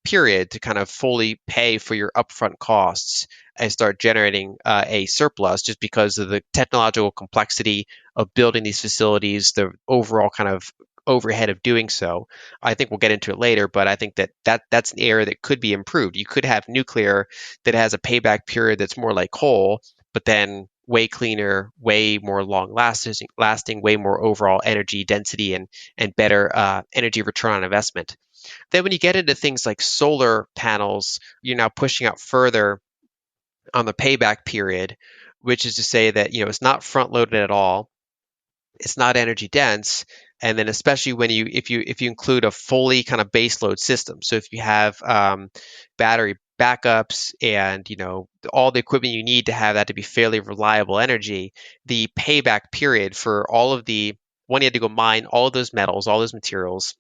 period to kind of fully pay for your upfront costs and start generating a surplus, just because of the technological complexity of building these facilities, the overall kind of overhead of doing so. I think we'll get into it later, but I think that's an area that could be improved. You could have nuclear that has a payback period that's more like coal, but then way cleaner, way more long lasting, way more overall energy density and better energy return on investment. Then when you get into things like solar panels, you're now pushing out further on the payback period, which is to say that it's not front loaded at all. It's not energy dense, and then especially when if you include a fully kind of base load system. So if you have battery backups and all the equipment you need to have that to be fairly reliable energy, the payback period for all of when you had to go mine all of those metals, all those materials,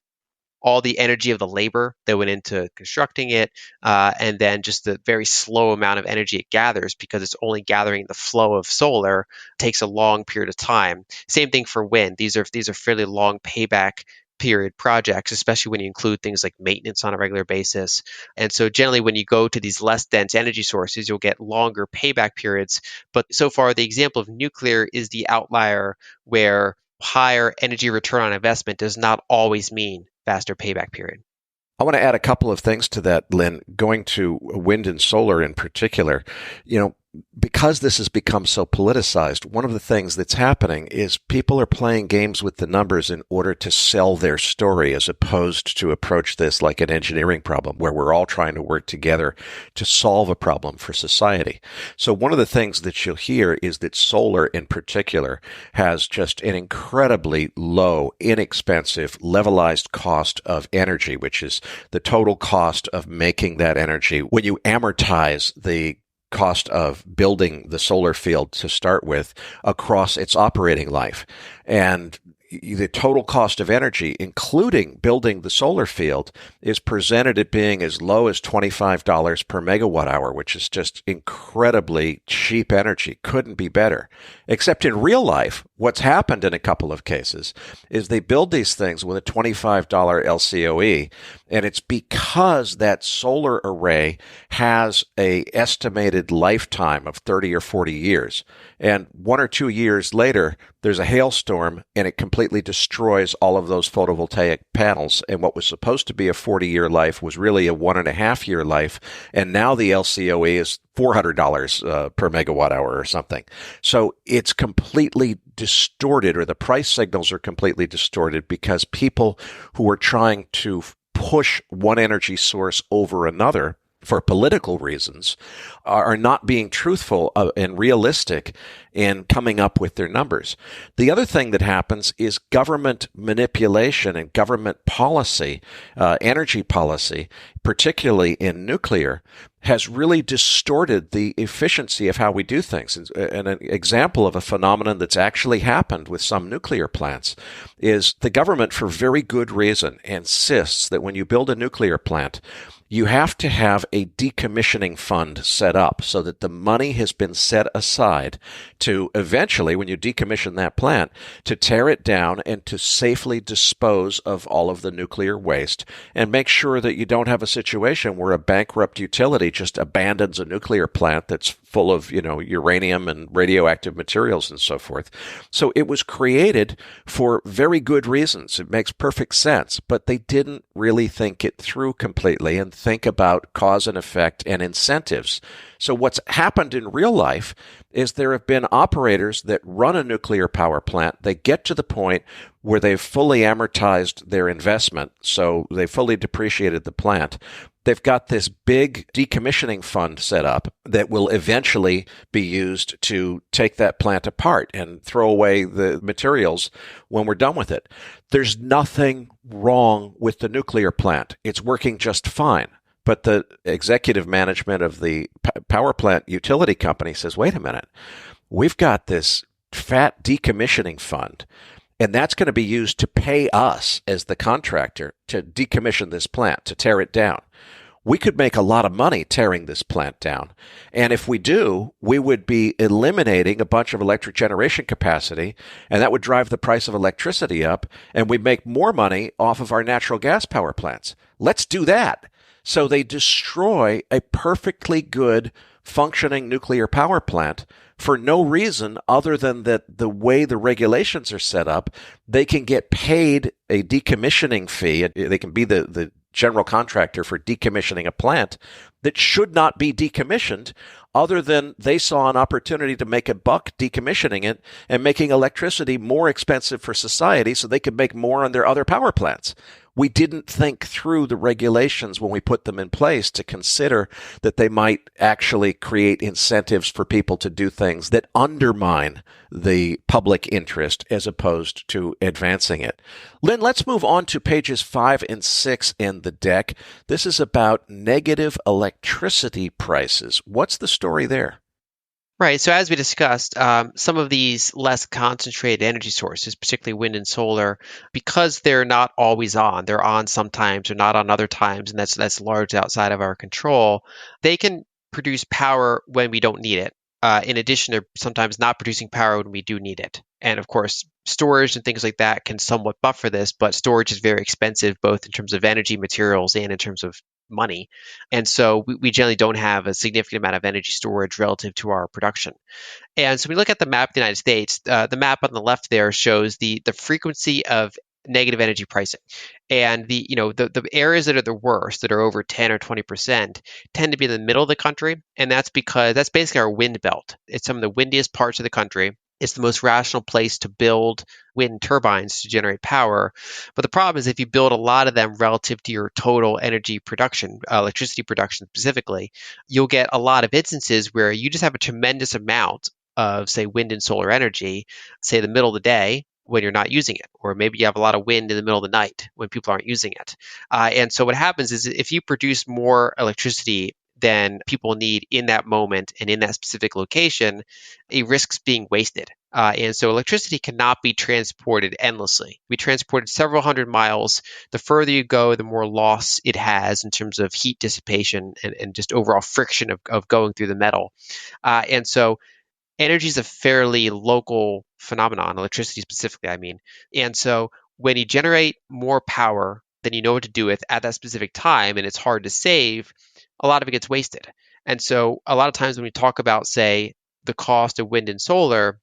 all the energy of the labor that went into constructing it, and then just the very slow amount of energy it gathers, because it's only gathering the flow of solar, takes a long period of time. Same thing for wind. These are fairly long payback period projects, especially when you include things like maintenance on a regular basis. And so generally when you go to these less dense energy sources, you'll get longer payback periods. But so far, the example of nuclear is the outlier where higher energy return on investment does not always mean faster payback period. I want to add a couple of things to that, Lyn. Going to wind and solar in particular, because this has become so politicized, one of the things that's happening is people are playing games with the numbers in order to sell their story, as opposed to approach this like an engineering problem where we're all trying to work together to solve a problem for society. So one of the things that you'll hear is that solar in particular has just an incredibly low, inexpensive, levelized cost of energy, which is the total cost of making that energy when you amortize the cost of building the solar field to start with across its operating life. And the total cost of energy, including building the solar field, is presented at being as low as $25 per megawatt hour, which is just incredibly cheap energy. Couldn't be better. Except in real life, what's happened in a couple of cases is they build these things with a $25 LCOE, and it's because that solar array has a estimated lifetime of 30 or 40 years. And 1 or 2 years later, there's a hailstorm, and it completely destroys all of those photovoltaic panels. And what was supposed to be a 40-year life was really a 1.5-year life. And now the LCOE is $400 per megawatt hour or something. So it's completely distorted, or the price signals are completely distorted, because people who are trying to push one energy source over another for political reasons are not being truthful and realistic in coming up with their numbers. The other thing that happens is government manipulation and government policy, energy policy, particularly in nuclear, has really distorted the efficiency of how we do things. And an example of a phenomenon that's actually happened with some nuclear plants is the government, for very good reason, insists that when you build a nuclear plant, you have to have a decommissioning fund set up so that the money has been set aside to eventually, when you decommission that plant, to tear it down and to safely dispose of all of the nuclear waste, and make sure that you don't have a situation where a bankrupt utility just abandons a nuclear plant that's full of, uranium and radioactive materials and so forth. So it was created for very good reasons. It makes perfect sense, but they didn't really think it through completely and think about cause and effect and incentives. So what's happened in real life is there have been operators that run a nuclear power plant. They get to the point where they've fully amortized their investment, so they fully depreciated the plant. They've got this big decommissioning fund set up that will eventually be used to take that plant apart and throw away the materials when we're done with it. There's nothing wrong with the nuclear plant. It's working just fine. But the executive management of the power plant utility company says, wait a minute, we've got this fat decommissioning fund, and that's going to be used to pay us as the contractor to decommission this plant, to tear it down. We could make a lot of money tearing this plant down. And if we do, we would be eliminating a bunch of electric generation capacity, and that would drive the price of electricity up, and we'd make more money off of our natural gas power plants. Let's do that. So they destroy a perfectly good functioning nuclear power plant for no reason other than that the way the regulations are set up, they can get paid a decommissioning fee. They can be the general contractor for decommissioning a plant that should not be decommissioned, other than they saw an opportunity to make a buck decommissioning it and making electricity more expensive for society so they could make more on their other power plants. We didn't think through the regulations when we put them in place to consider that they might actually create incentives for people to do things that undermine the public interest as opposed to advancing it. Lyn, let's move on to pages 5 and 6 in the deck. This is about negative electricity prices. What's the story there? Right. So as we discussed, some of these less concentrated energy sources, particularly wind and solar, because they're not always on, they're on sometimes, they're not on other times, and that's largely outside of our control. They can produce power when we don't need it. In addition, they're sometimes not producing power when we do need it. And of course, storage and things like that can somewhat buffer this, but storage is very expensive, both in terms of energy, materials, and in terms of money. And so we generally don't have a significant amount of energy storage relative to our production. And so we look at the map of the United States. The map on the left there shows the frequency of negative energy pricing. And the areas that are the worst, that are over 10 or 20%, tend to be in the middle of the country. And that's because that's basically our wind belt. It's some of the windiest parts of the country. It's the most rational place to build wind turbines to generate power. But the problem is if you build a lot of them relative to your total energy production, electricity production specifically, you'll get a lot of instances where you just have a tremendous amount of, say, wind and solar energy, say the middle of the day when you're not using it, or maybe you have a lot of wind in the middle of the night when people aren't using it. And so what happens is if you produce more electricity than people need in that moment and in that specific location, it risks being wasted. And so electricity cannot be transported endlessly. We transported several hundred miles. The further you go, the more loss it has in terms of heat dissipation and just overall friction of going through the metal. And so energy is a fairly local phenomenon, electricity specifically, I mean. And so when you generate more power than you know what to do with at that specific time, and it's hard to save, a lot of it gets wasted. And so a lot of times when we talk about, say, the cost of wind and solar,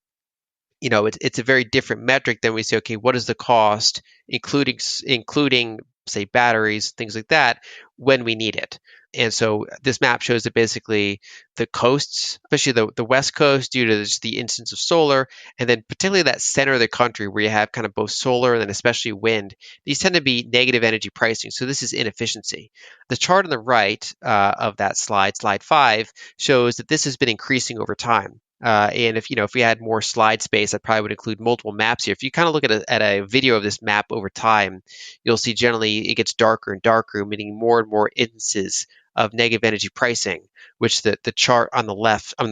it's a very different metric than we say, okay, what is the cost, including say batteries, things like that, when we need it. And so this map shows that basically the coasts, especially the West Coast, due to just the instance of solar, and then particularly that center of the country where you have kind of both solar and then especially wind, these tend to be negative energy pricing. So this is inefficiency. The chart on the right of that slide 5, shows that this has been increasing over time. And if we had more slide space, I probably would include multiple maps here. If you kind of look at a video of this map over time, you'll see generally it gets darker and darker, meaning more and more instances of negative energy pricing, which the chart on the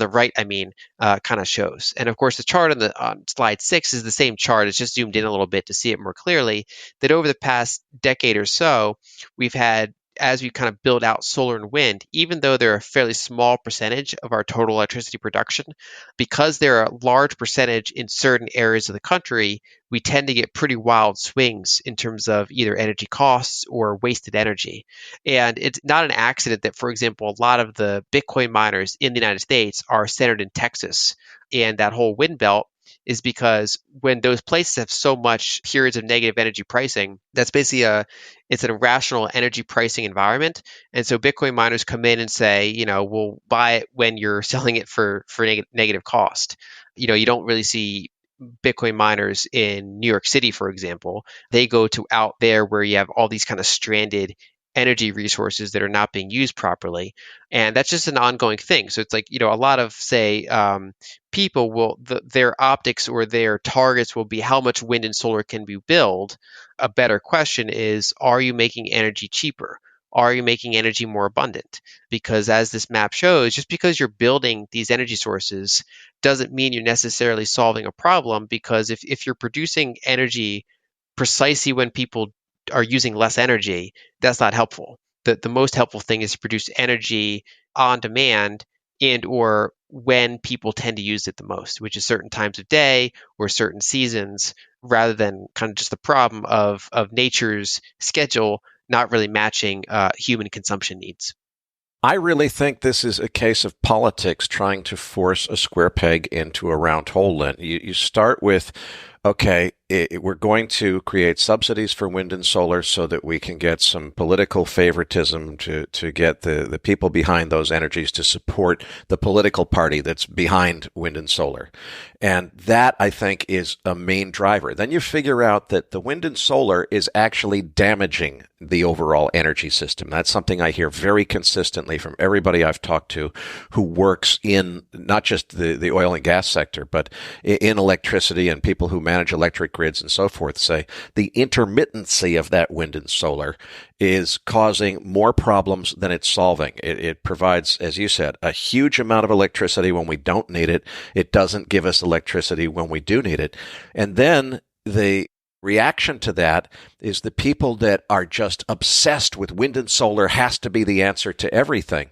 right, kind of shows. And of course, the chart on slide 6 is the same chart. It's just zoomed in a little bit to see it more clearly. That over the past decade or so, we've had, as we kind of build out solar and wind, even though they're a fairly small percentage of our total electricity production, because they're a large percentage in certain areas of the country, we tend to get pretty wild swings in terms of either energy costs or wasted energy. And it's not an accident that, for example, a lot of the Bitcoin miners in the United States are centered in Texas, and that whole wind belt is because when those places have so much periods of negative energy pricing, that's basically it's an irrational energy pricing environment. And so Bitcoin miners come in and say, we'll buy it when you're selling it for negative cost. You don't really see Bitcoin miners in New York City, for example. They go to out there where you have all these kind of stranded energy resources that are not being used properly. And that's just an ongoing thing. So it's like, a lot of, say, people will, their optics or their targets will be how much wind and solar can we build. A better question is, are you making energy cheaper? Are you making energy more abundant? Because as this map shows, just because you're building these energy sources doesn't mean you're necessarily solving a problem, because if you're producing energy precisely when people are using less energy, that's not helpful. The most helpful thing is to produce energy on demand and or when people tend to use it the most, which is certain times of day or certain seasons, rather than kind of just the problem of nature's schedule not really matching human consumption needs. I really think this is a case of politics trying to force a square peg into a round hole, Lyn. You start with, okay, we're going to create subsidies for wind and solar so that we can get some political favoritism to get the people behind those energies to support the political party that's behind wind and solar. And that, I think, is a main driver. Then you figure out that the wind and solar is actually damaging the overall energy system. That's something I hear very consistently from everybody I've talked to who works in not just the oil and gas sector, but in electricity, and people who manage electric grids and so forth say the intermittency of that wind and solar is causing more problems than it's solving. It provides, as you said, a huge amount of electricity when we don't need it. It doesn't give us electricity when we do need it. And then the reaction to that is the people that are just obsessed with wind and solar has to be the answer to everything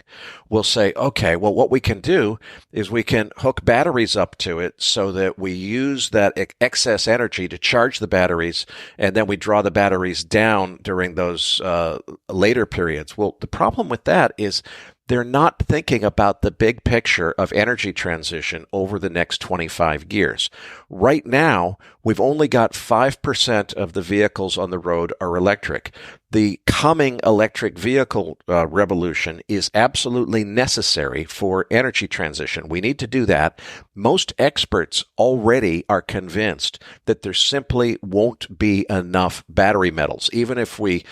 will say, okay, well, what we can do is we can hook batteries up to it so that we use that excess energy to charge the batteries, and then we draw the batteries down during those later periods. Well, the problem with that is they're not thinking about the big picture of energy transition over the next 25 years. Right now, We've only got 5% of the vehicles on the road are electric. The coming electric vehicle revolution is absolutely necessary for energy transition. We need to do that. Most experts already are convinced that there simply won't be enough battery metals. Even if we,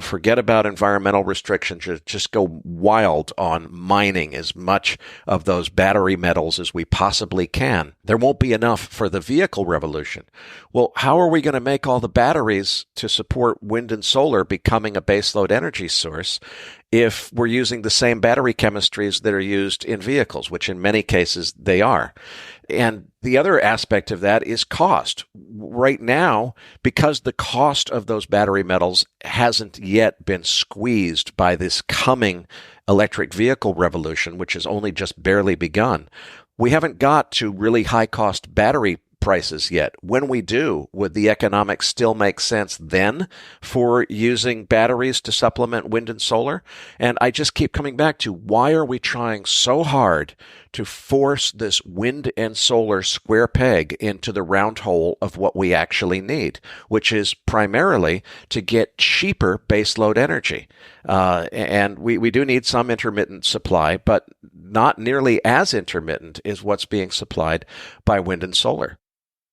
forget about environmental restrictions, just go wild on mining as much of those battery metals as we possibly can, there won't be enough for the vehicle revolution. Well, how are we going to make all the batteries to support wind and solar becoming a baseload energy source if we're using the same battery chemistries that are used in vehicles, which in many cases they are? And the other aspect of that is cost. Right now, because the cost of those battery metals hasn't yet been squeezed by this coming electric vehicle revolution, which has only just barely begun, we haven't got to really high-cost battery prices yet. When we do, would the economics still make sense then for using batteries to supplement wind and solar? And I just keep coming back to, why are we trying so hard to force this wind and solar square peg into the round hole of what we actually need, which is primarily to get cheaper baseload energy? And we do need some intermittent supply, but not nearly as intermittent as what's being supplied by wind and solar.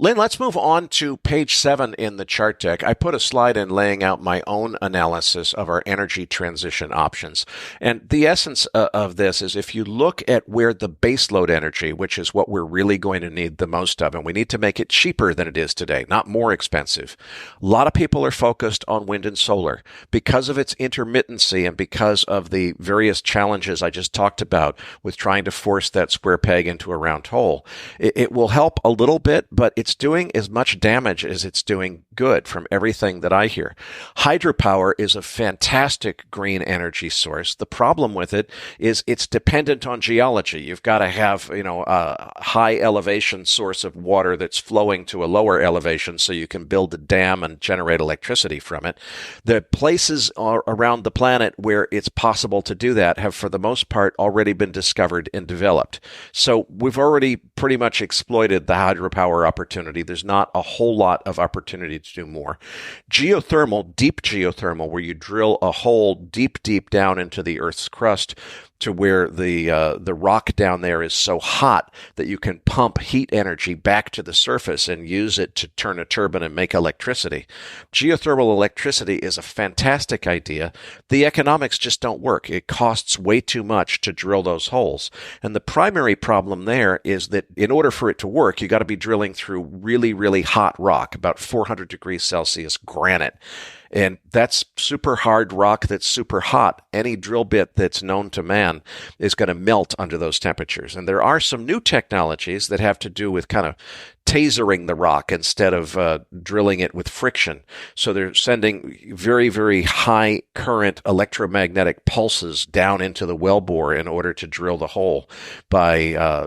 Lyn, let's move on to page 7 in the chart deck. I put a slide in laying out my own analysis of our energy transition options. And the essence of this is, if you look at where the baseload energy, which is what we're really going to need the most of, and we need to make it cheaper than it is today, not more expensive. A lot of people are focused on wind and solar because of its intermittency and because of the various challenges I just talked about with trying to force that square peg into a round hole. It will help a little bit, but it's doing as much damage as it's doing good from everything that I hear. Hydropower is a fantastic green energy source. The problem with it is it's dependent on geology. You've got to have, a high elevation source of water that's flowing to a lower elevation so you can build a dam and generate electricity from it. The places around the planet where it's possible to do that have, for the most part, already been discovered and developed. So we've already pretty much exploited the hydropower opportunity. There's not a whole lot of opportunity to do more. Geothermal, deep geothermal, where you drill a hole deep down into the Earth's crust to where the rock down there is so hot that you can pump heat energy back to the surface and use it to turn a turbine and make electricity. Geothermal electricity is a fantastic idea. The economics just don't work. It costs way too much to drill those holes. And the primary problem there is that in order for it to work, you got to be drilling through really, really hot rock, about 400 degrees Celsius granite. And that's super hard rock that's super hot. Any drill bit that's known to man is going to melt under those temperatures. And there are some new technologies that have to do with kind of tasering the rock instead of drilling it with friction. So they're sending very, very high current electromagnetic pulses down into the wellbore in order to drill the hole by,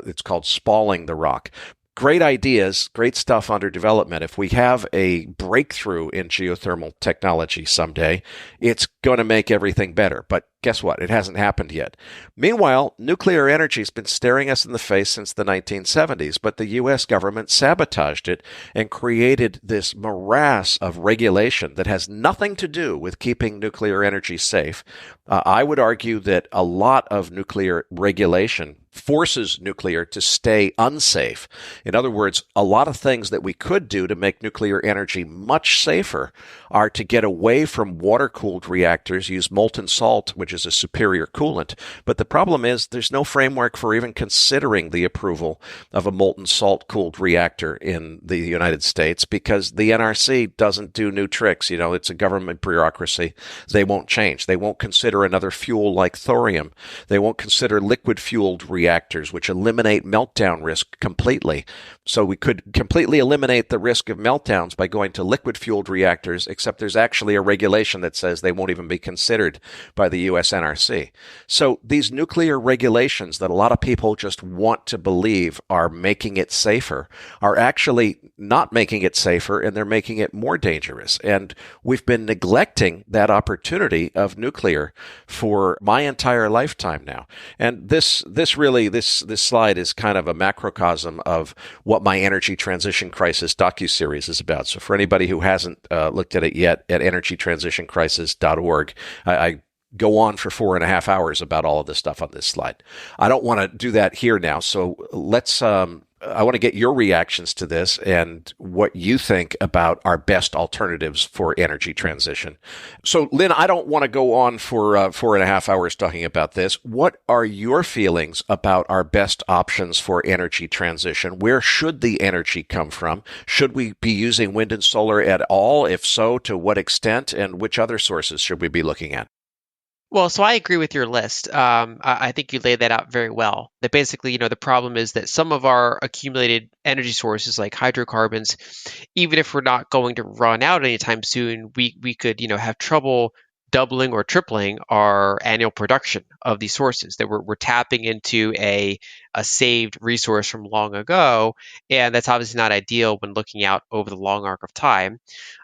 it's called spalling the rock. Great ideas, great stuff under development. If we have a breakthrough in geothermal technology someday, it's going to make everything better. But guess what? It hasn't happened yet. Meanwhile, nuclear energy has been staring us in the face since the 1970s, but the U.S. government sabotaged it and created this morass of regulation that has nothing to do with keeping nuclear energy safe. I would argue that a lot of nuclear regulation forces nuclear to stay unsafe. In other words, a lot of things that we could do to make nuclear energy much safer are to get away from water-cooled reactors, use molten salt, which is a superior coolant. But the problem is there's no framework for even considering the approval of a molten salt-cooled reactor in the United States because the NRC doesn't do new tricks. It's a government bureaucracy. They won't change. They won't consider another fuel like thorium. They won't consider liquid-fueled reactors, which eliminate meltdown risk completely. So we could completely eliminate the risk of meltdowns by going to liquid-fueled reactors, except there's actually a regulation that says they won't even be considered by the U.S. NRC. So these nuclear regulations that a lot of people just want to believe are making it safer are actually not making it safer, and they're making it more dangerous. And we've been neglecting that opportunity of nuclear for my entire lifetime now. And this really really, this slide is kind of a macrocosm of what my energy transition crisis docuseries is about. So for anybody who hasn't looked at it yet, at energytransitioncrisis.org, I go on for 4.5 hours about all of this stuff on this slide. I don't want to do that here now. So let's, I want to get your reactions to this and what you think about our best alternatives for energy transition. So, Lyn, I don't want to go on for 4.5 hours talking about this. What are your feelings about our best options for energy transition? Where should the energy come from? Should we be using wind and solar at all? If so, to what extent? And which other sources should we be looking at? Well, so I agree with your list. I think you laid that out very well. That basically, the problem is that some of our accumulated energy sources, like hydrocarbons, even if we're not going to run out anytime soon, we could, have trouble doubling or tripling our annual production of these sources. That we're tapping into a saved resource from long ago, and that's obviously not ideal when looking out over the long arc of time.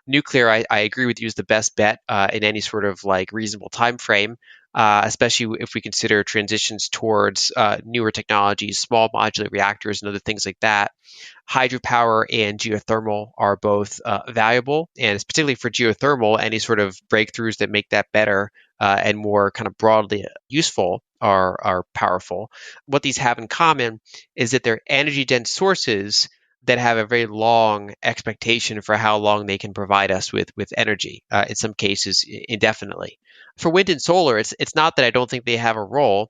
Nuclear, I agree with you, is the best bet in any sort of like reasonable time frame, especially if we consider transitions towards newer technologies, small modular reactors, and other things like that. Hydropower and geothermal are both valuable, and it's particularly for geothermal, any sort of breakthroughs that make that better and more kind of broadly useful are powerful. What these have in common is that they're energy dense sources that have a very long expectation for how long they can provide us with energy, in some cases indefinitely. For wind and solar, it's not that I don't think they have a role.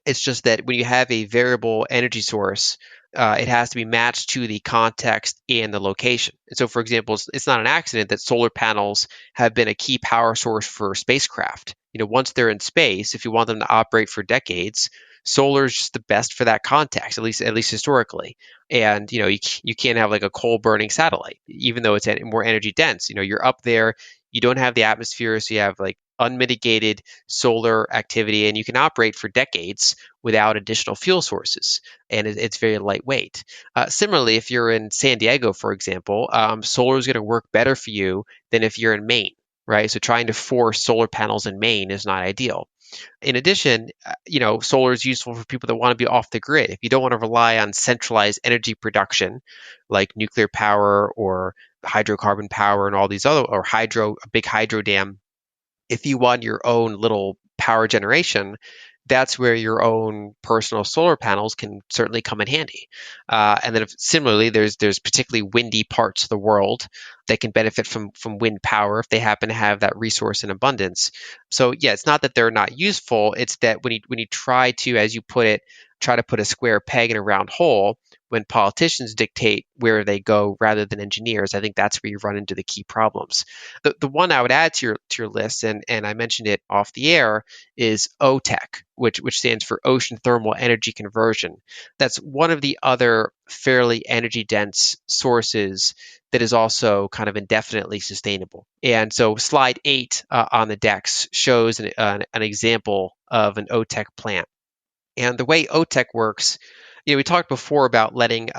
It's just that when you have a variable energy source, it has to be matched to the context and the location. And so, for example, it's not an accident that solar panels have been a key power source for spacecraft. Once they're in space, if you want them to operate for decades, solar is just the best for that context, at least historically. And you can't have like a coal burning satellite, even though it's more energy dense. You're up there, you don't have the atmosphere, so you have like unmitigated solar activity, and you can operate for decades without additional fuel sources, and it's very lightweight. Similarly, if you're in San Diego, for example, solar is going to work better for you than if you're in Maine, right? So trying to force solar panels in Maine is not ideal. In addition, solar is useful for people that want to be off the grid. If you don't want to rely on centralized energy production like nuclear power or hydrocarbon power and all these other, or a big hydro dam, if you want your own little power generation, that's where your own personal solar panels can certainly come in handy. And then similarly, there's particularly windy parts of the world that can benefit from wind power if they happen to have that resource in abundance. So yeah, it's not that they're not useful. It's that when you try to, as you put it, try to put a square peg in a round hole, when politicians dictate where they go rather than engineers, I think that's where you run into the key problems. The one I would add to your list, and I mentioned it off the air, is OTEC, which stands for Ocean Thermal Energy Conversion. That's one of the other fairly energy dense sources that is also kind of indefinitely sustainable. And so slide 8 on the decks shows an example of an OTEC plant. And the way OTEC works, we talked before about letting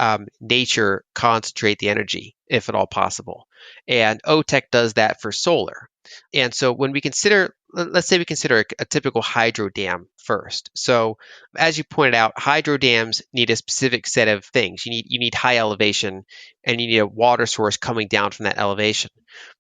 nature concentrate the energy, if at all possible. And OTEC does that for solar. And so when we consider, let's say we consider a typical hydro dam first. So as you pointed out, hydro dams need a specific set of things. You need high elevation, and you need a water source coming down from that elevation.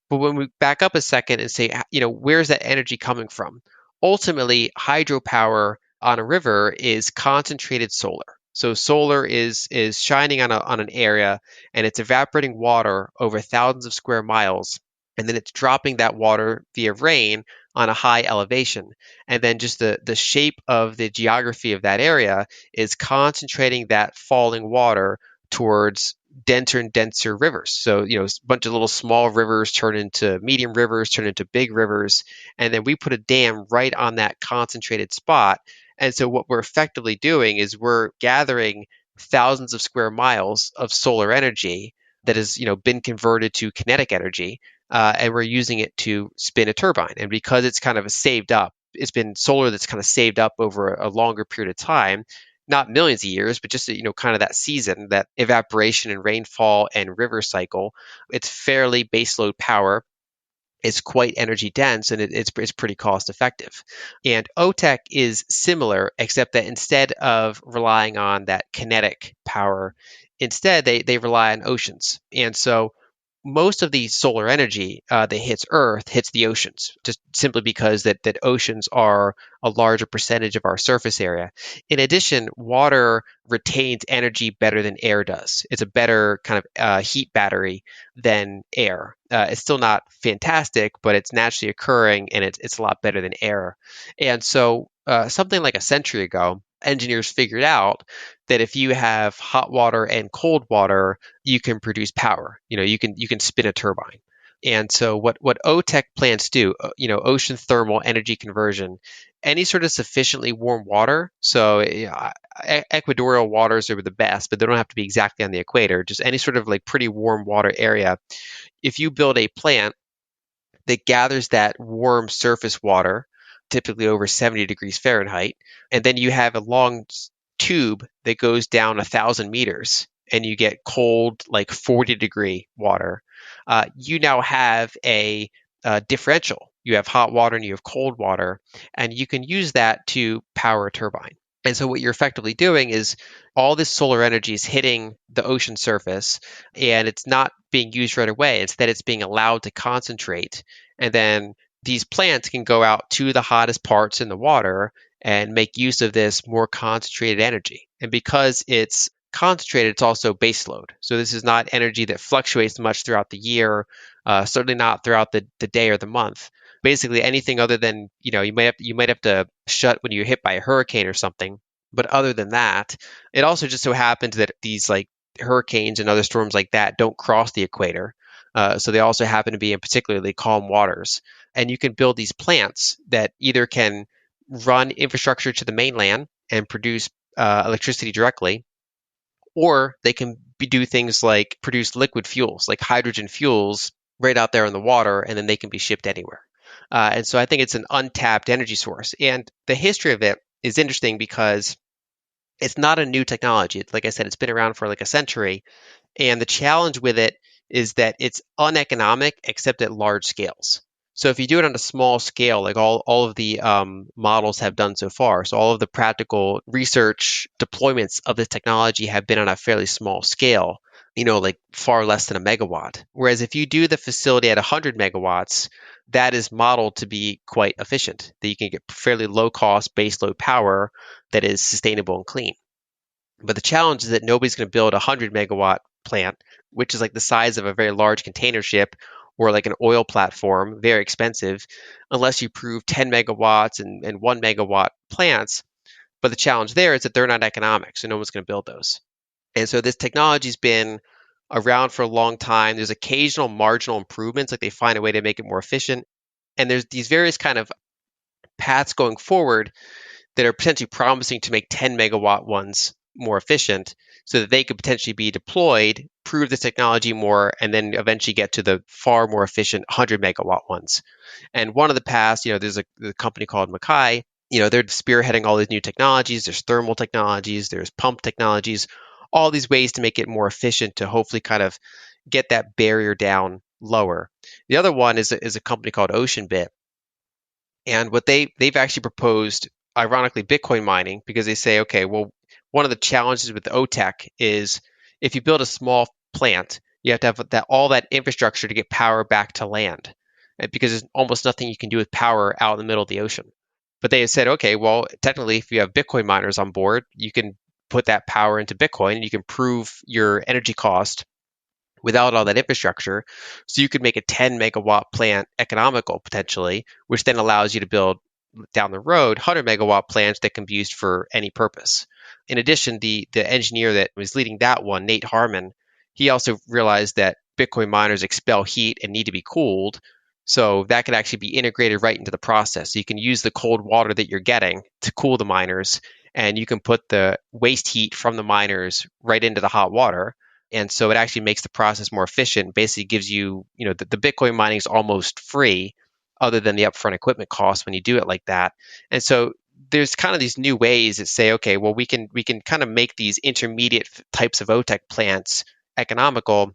But when we back up a second and say, where's that energy coming from? Ultimately, hydropower on a river is concentrated solar. So solar is shining on an area, and it's evaporating water over thousands of square miles, and then it's dropping that water via rain on a high elevation. And then just the shape of the geography of that area is concentrating that falling water towards denser and denser rivers. So, a bunch of little small rivers turn into medium rivers, turn into big rivers, and then we put a dam right on that concentrated spot. And so what we're effectively doing is we're gathering thousands of square miles of solar energy that has, been converted to kinetic energy, and we're using it to spin a turbine. And because it's kind of it's been solar that's kind of saved up over a longer period of time, not millions of years, but just kind of that season, that evaporation and rainfall and river cycle. It's fairly baseload power. It's quite energy dense, and it's pretty cost effective. And OTEC is similar, except that instead of relying on that kinetic power, instead they rely on oceans. And so most of the solar energy that hits Earth hits the oceans, just simply because that oceans are a larger percentage of our surface area. In addition, water retains energy better than air does. It's a better kind of heat battery than air. It's still not fantastic, but it's naturally occurring, and it's a lot better than air. And so, something like a century ago, engineers figured out that if you have hot water and cold water, you can produce power. You can spin a turbine. And so what OTEC plants do, ocean thermal energy conversion, any sort of sufficiently warm water. So equatorial waters are the best, but they don't have to be exactly on the equator. Just any sort of like pretty warm water area. If you build a plant that gathers that warm surface water, typically over 70 degrees Fahrenheit, and then you have a long tube that goes down 1,000 meters, and you get cold, like 40-degree water. You now have a differential. You have hot water and you have cold water, and you can use that to power a turbine. And so what you're effectively doing is all this solar energy is hitting the ocean surface, and it's not being used right away. Instead, it's being allowed to concentrate. And then these plants can go out to the hottest parts in the water and make use of this more concentrated energy. And because it's concentrated, it's also base load. So this is not energy that fluctuates much throughout the year, certainly not throughout the day or the month. Basically, anything other than, you might have to shut when you're hit by a hurricane or something. But other than that, it also just so happens that these like hurricanes and other storms like that don't cross the equator. So they also happen to be in particularly calm waters. And you can build these plants that either can run infrastructure to the mainland and produce electricity directly, or they can do things like produce liquid fuels, like hydrogen fuels, right out there in the water, and then they can be shipped anywhere. And so I think it's an untapped energy source. And the history of it is interesting because it's not a new technology. It's, like I said, it's been around for like a century. And the challenge with it is that it's uneconomic except at large scales. So if you do it on a small scale, like all of the models have done so far, so all of the practical research deployments of this technology have been on a fairly small scale, like far less than a megawatt. Whereas if you do the facility at 100 megawatts, that is modeled to be quite efficient, that you can get fairly low cost baseload power that is sustainable and clean. But the challenge is that nobody's going to build a 100 megawatt plant, which is like the size of a very large container ship or like an oil platform, very expensive, unless you prove 10 megawatts and 1 megawatt plants. But the challenge there is that they're not economic, so no one's going to build those. And so this technology's been around for a long time. There's occasional marginal improvements, like they find a way to make it more efficient. And there's these various kind of paths going forward that are potentially promising to make 10 megawatt ones more efficient so that they could potentially be deployed, prove this technology more, and then eventually get to the far more efficient 100 megawatt ones. And one of the paths, there's a company called Mackay, they're spearheading all these new technologies. There's thermal technologies, there's pump technologies, all these ways to make it more efficient to hopefully kind of get that barrier down lower. The other one is a company called OceanBit. And what they've actually proposed, ironically, Bitcoin mining, because they say, okay, well, one of the challenges with the OTEC is if you build a small plant, you have to have all that infrastructure to get power back to land, because there's almost nothing you can do with power out in the middle of the ocean. But they have said, okay, well, technically, if you have Bitcoin miners on board, you can put that power into Bitcoin and you can prove your energy cost without all that infrastructure. So you could make a 10 megawatt plant economical potentially, which then allows you to build down the road 100 megawatt plants that can be used for any purpose. In addition, the engineer that was leading that one, Nate Harmon, he also realized that Bitcoin miners expel heat and need to be cooled. So that could actually be integrated right into the process. So you can use the cold water that you're getting to cool the miners, and you can put the waste heat from the miners right into the hot water. And so it actually makes the process more efficient, basically gives you, the Bitcoin mining is almost free other than the upfront equipment costs when you do it like that. And so there's kind of these new ways that say, okay, well, we can kind of make these intermediate types of OTEC plants economical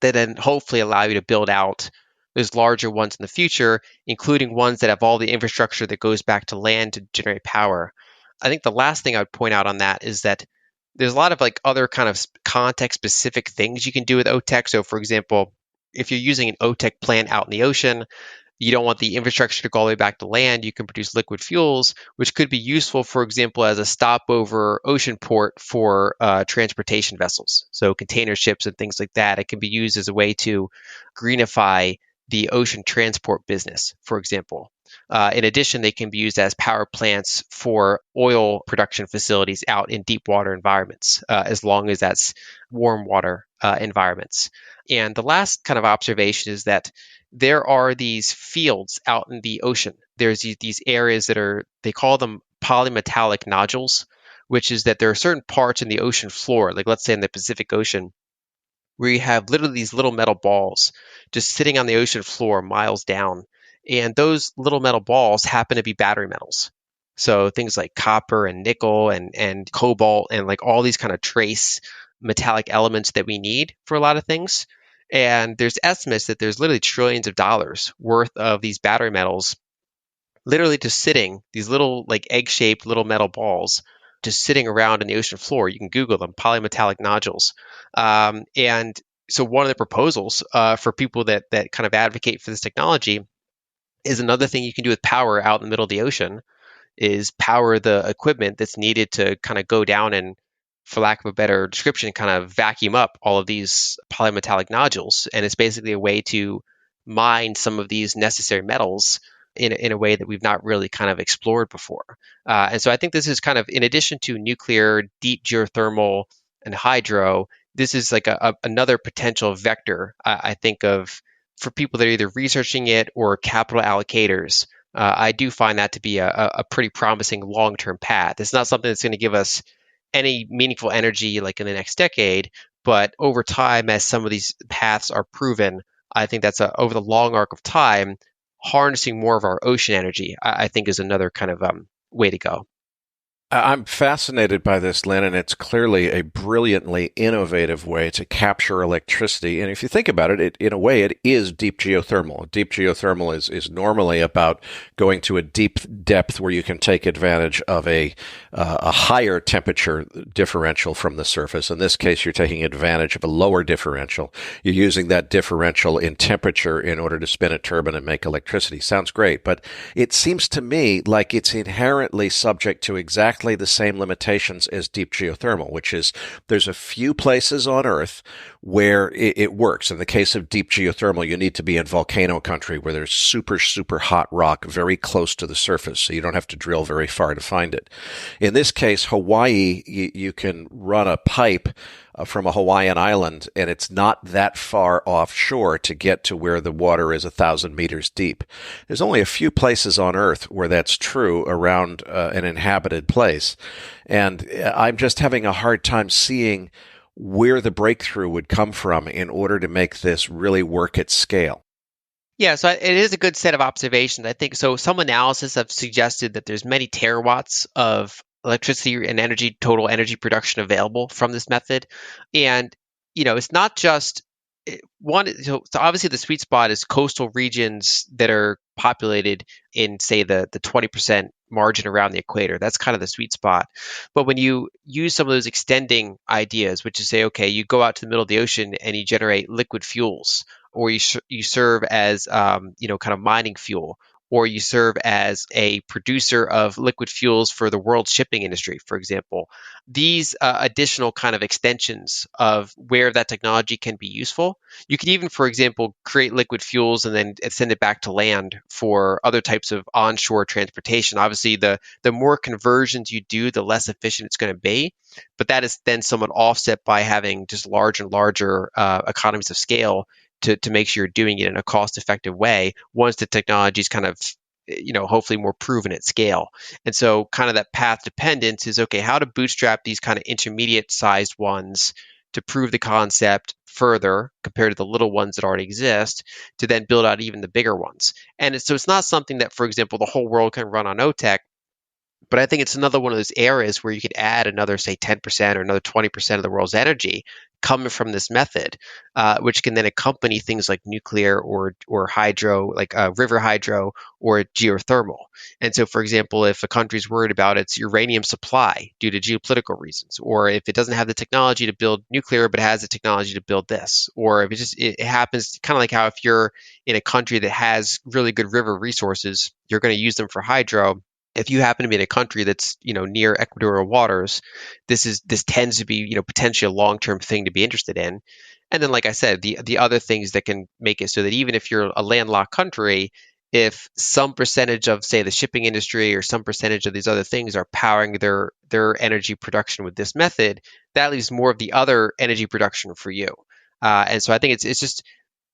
that then hopefully allow you to build out there's larger ones in the future, including ones that have all the infrastructure that goes back to land to generate power. I think the last thing I would point out on that is that there's a lot of like other kind of context specific things you can do with OTEC. So for example, if you're using an OTEC plant out in the ocean, you don't want the infrastructure to go all the way back to land. You can produce liquid fuels, which could be useful, for example, as a stopover ocean port for transportation vessels. So container ships and things like that. It can be used as a way to greenify the ocean transport business, for example. In addition, they can be used as power plants for oil production facilities out in deep water environments, as long as that's warm water environments. And the last kind of observation is that there are these fields out in the ocean. There's these areas that are, they call them polymetallic nodules, which is that there are certain parts in the ocean floor, like let's say in the Pacific Ocean, where you have literally these little metal balls just sitting on the ocean floor miles down. And those little metal balls happen to be battery metals. So things like copper and nickel and cobalt and like all these kind of trace metallic elements that we need for a lot of things. And there's estimates that there's literally trillions of dollars worth of these battery metals literally just sitting, these little like egg-shaped little metal balls just sitting around in the ocean floor. You can Google them, polymetallic nodules. And so one of the proposals for people that kind of advocate for this technology is another thing you can do with power out in the middle of the ocean is power the equipment that's needed to kind of go down and, for lack of a better description, kind of vacuum up all of these polymetallic nodules. And it's basically a way to mine some of these necessary metals in a way that we've not really kind of explored before. And so I think this is kind of, in addition to nuclear, deep geothermal, and hydro, this is like another potential vector, I think, of for people that are either researching it or capital allocators. I do find that to be a pretty promising long-term path. It's not something that's going to give us any meaningful energy like in the next decade, but over time, as some of these paths are proven, I think that's over the long arc of time, harnessing more of our ocean energy, I think is another kind of way to go. I'm fascinated by this, Lyn, and it's clearly a brilliantly innovative way to capture electricity. And if you think about it, in a way, it is deep geothermal. Deep geothermal is normally about going to a deep depth where you can take advantage of a higher temperature differential from the surface. In this case, you're taking advantage of a lower differential. You're using that differential in temperature in order to spin a turbine and make electricity. Sounds great, but it seems to me like it's inherently subject to exactly the same limitations as deep geothermal, which is there's a few places on Earth where it works. In the case of deep geothermal, you need to be in volcano country where there's super, super hot rock very close to the surface, so you don't have to drill very far to find it. In this case, Hawaii, you can run a pipe from a Hawaiian island, and it's not that far offshore to get to where the water is 1,000 meters deep. There's only a few places on Earth where that's true around an inhabited place. And I'm just having a hard time seeing where the breakthrough would come from in order to make this really work at scale. Yeah, so it is a good set of observations. I think so. Some analysis have suggested that there's many terawatts of electricity and energy, total energy production available from this method. And, it's not just one. So obviously the sweet spot is coastal regions that are populated in, say, the 20% margin around the equator. That's kind of the sweet spot. But when you use some of those extending ideas, which is say, okay, you go out to the middle of the ocean and you generate liquid fuels, or you serve as kind of mining fuel, or you serve as a producer of liquid fuels for the world shipping industry, for example. These additional kind of extensions of where that technology can be useful. You could even, for example, create liquid fuels and then send it back to land for other types of onshore transportation. Obviously, the more conversions you do, the less efficient it's going to be. But that is then somewhat offset by having just larger and larger economies of scale to make sure you're doing it in a cost-effective way once the technology is kind of, hopefully more proven at scale. And so kind of that path dependence is, okay, how to bootstrap these kind of intermediate-sized ones to prove the concept further compared to the little ones that already exist to then build out even the bigger ones. And so it's not something that, for example, the whole world can run on OTEC, but I think it's another one of those areas where you could add another, say, 10% or another 20% of the world's energy coming from this method, which can then accompany things like nuclear or hydro, like river hydro or geothermal. And so, for example, if a country's worried about its uranium supply due to geopolitical reasons, or if it doesn't have the technology to build nuclear but has the technology to build this, or if it happens kind of like how if you're in a country that has really good river resources, you're going to use them for hydro. If you happen to be in a country that's near equatorial waters, this tends to be potentially a long-term thing to be interested in. And then, like I said, the other things that can make it so that even if you're a landlocked country, if some percentage of, say, the shipping industry or some percentage of these other things are powering their energy production with this method, that leaves more of the other energy production for you. And so I think it's just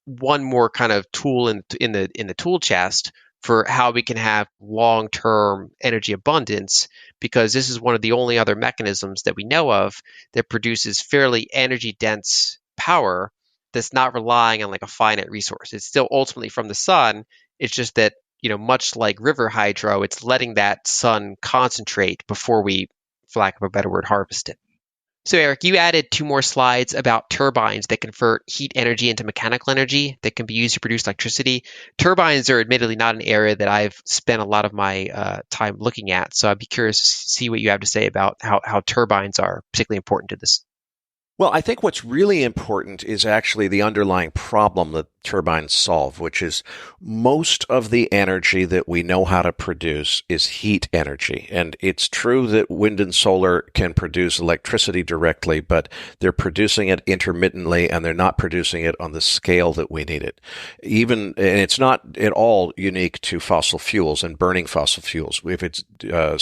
one more kind of tool in the tool chest for how we can have long-term energy abundance, because this is one of the only other mechanisms that we know of that produces fairly energy-dense power that's not relying on like a finite resource. It's still ultimately from the sun. It's just that, much like river hydro, it's letting that sun concentrate before we, for lack of a better word, harvest it. So, Eric, you added 2 more slides about turbines that convert heat energy into mechanical energy that can be used to produce electricity. Turbines are admittedly not an area that I've spent a lot of my time looking at, so I'd be curious to see what you have to say about how turbines are particularly important to this. Well, I think what's really important is actually the underlying problem that turbines solve, which is most of the energy that we know how to produce is heat energy. And it's true that wind and solar can produce electricity directly, but they're producing it intermittently and they're not producing it on the scale that we need it. And it's not at all unique to fossil fuels and burning fossil fuels. If it's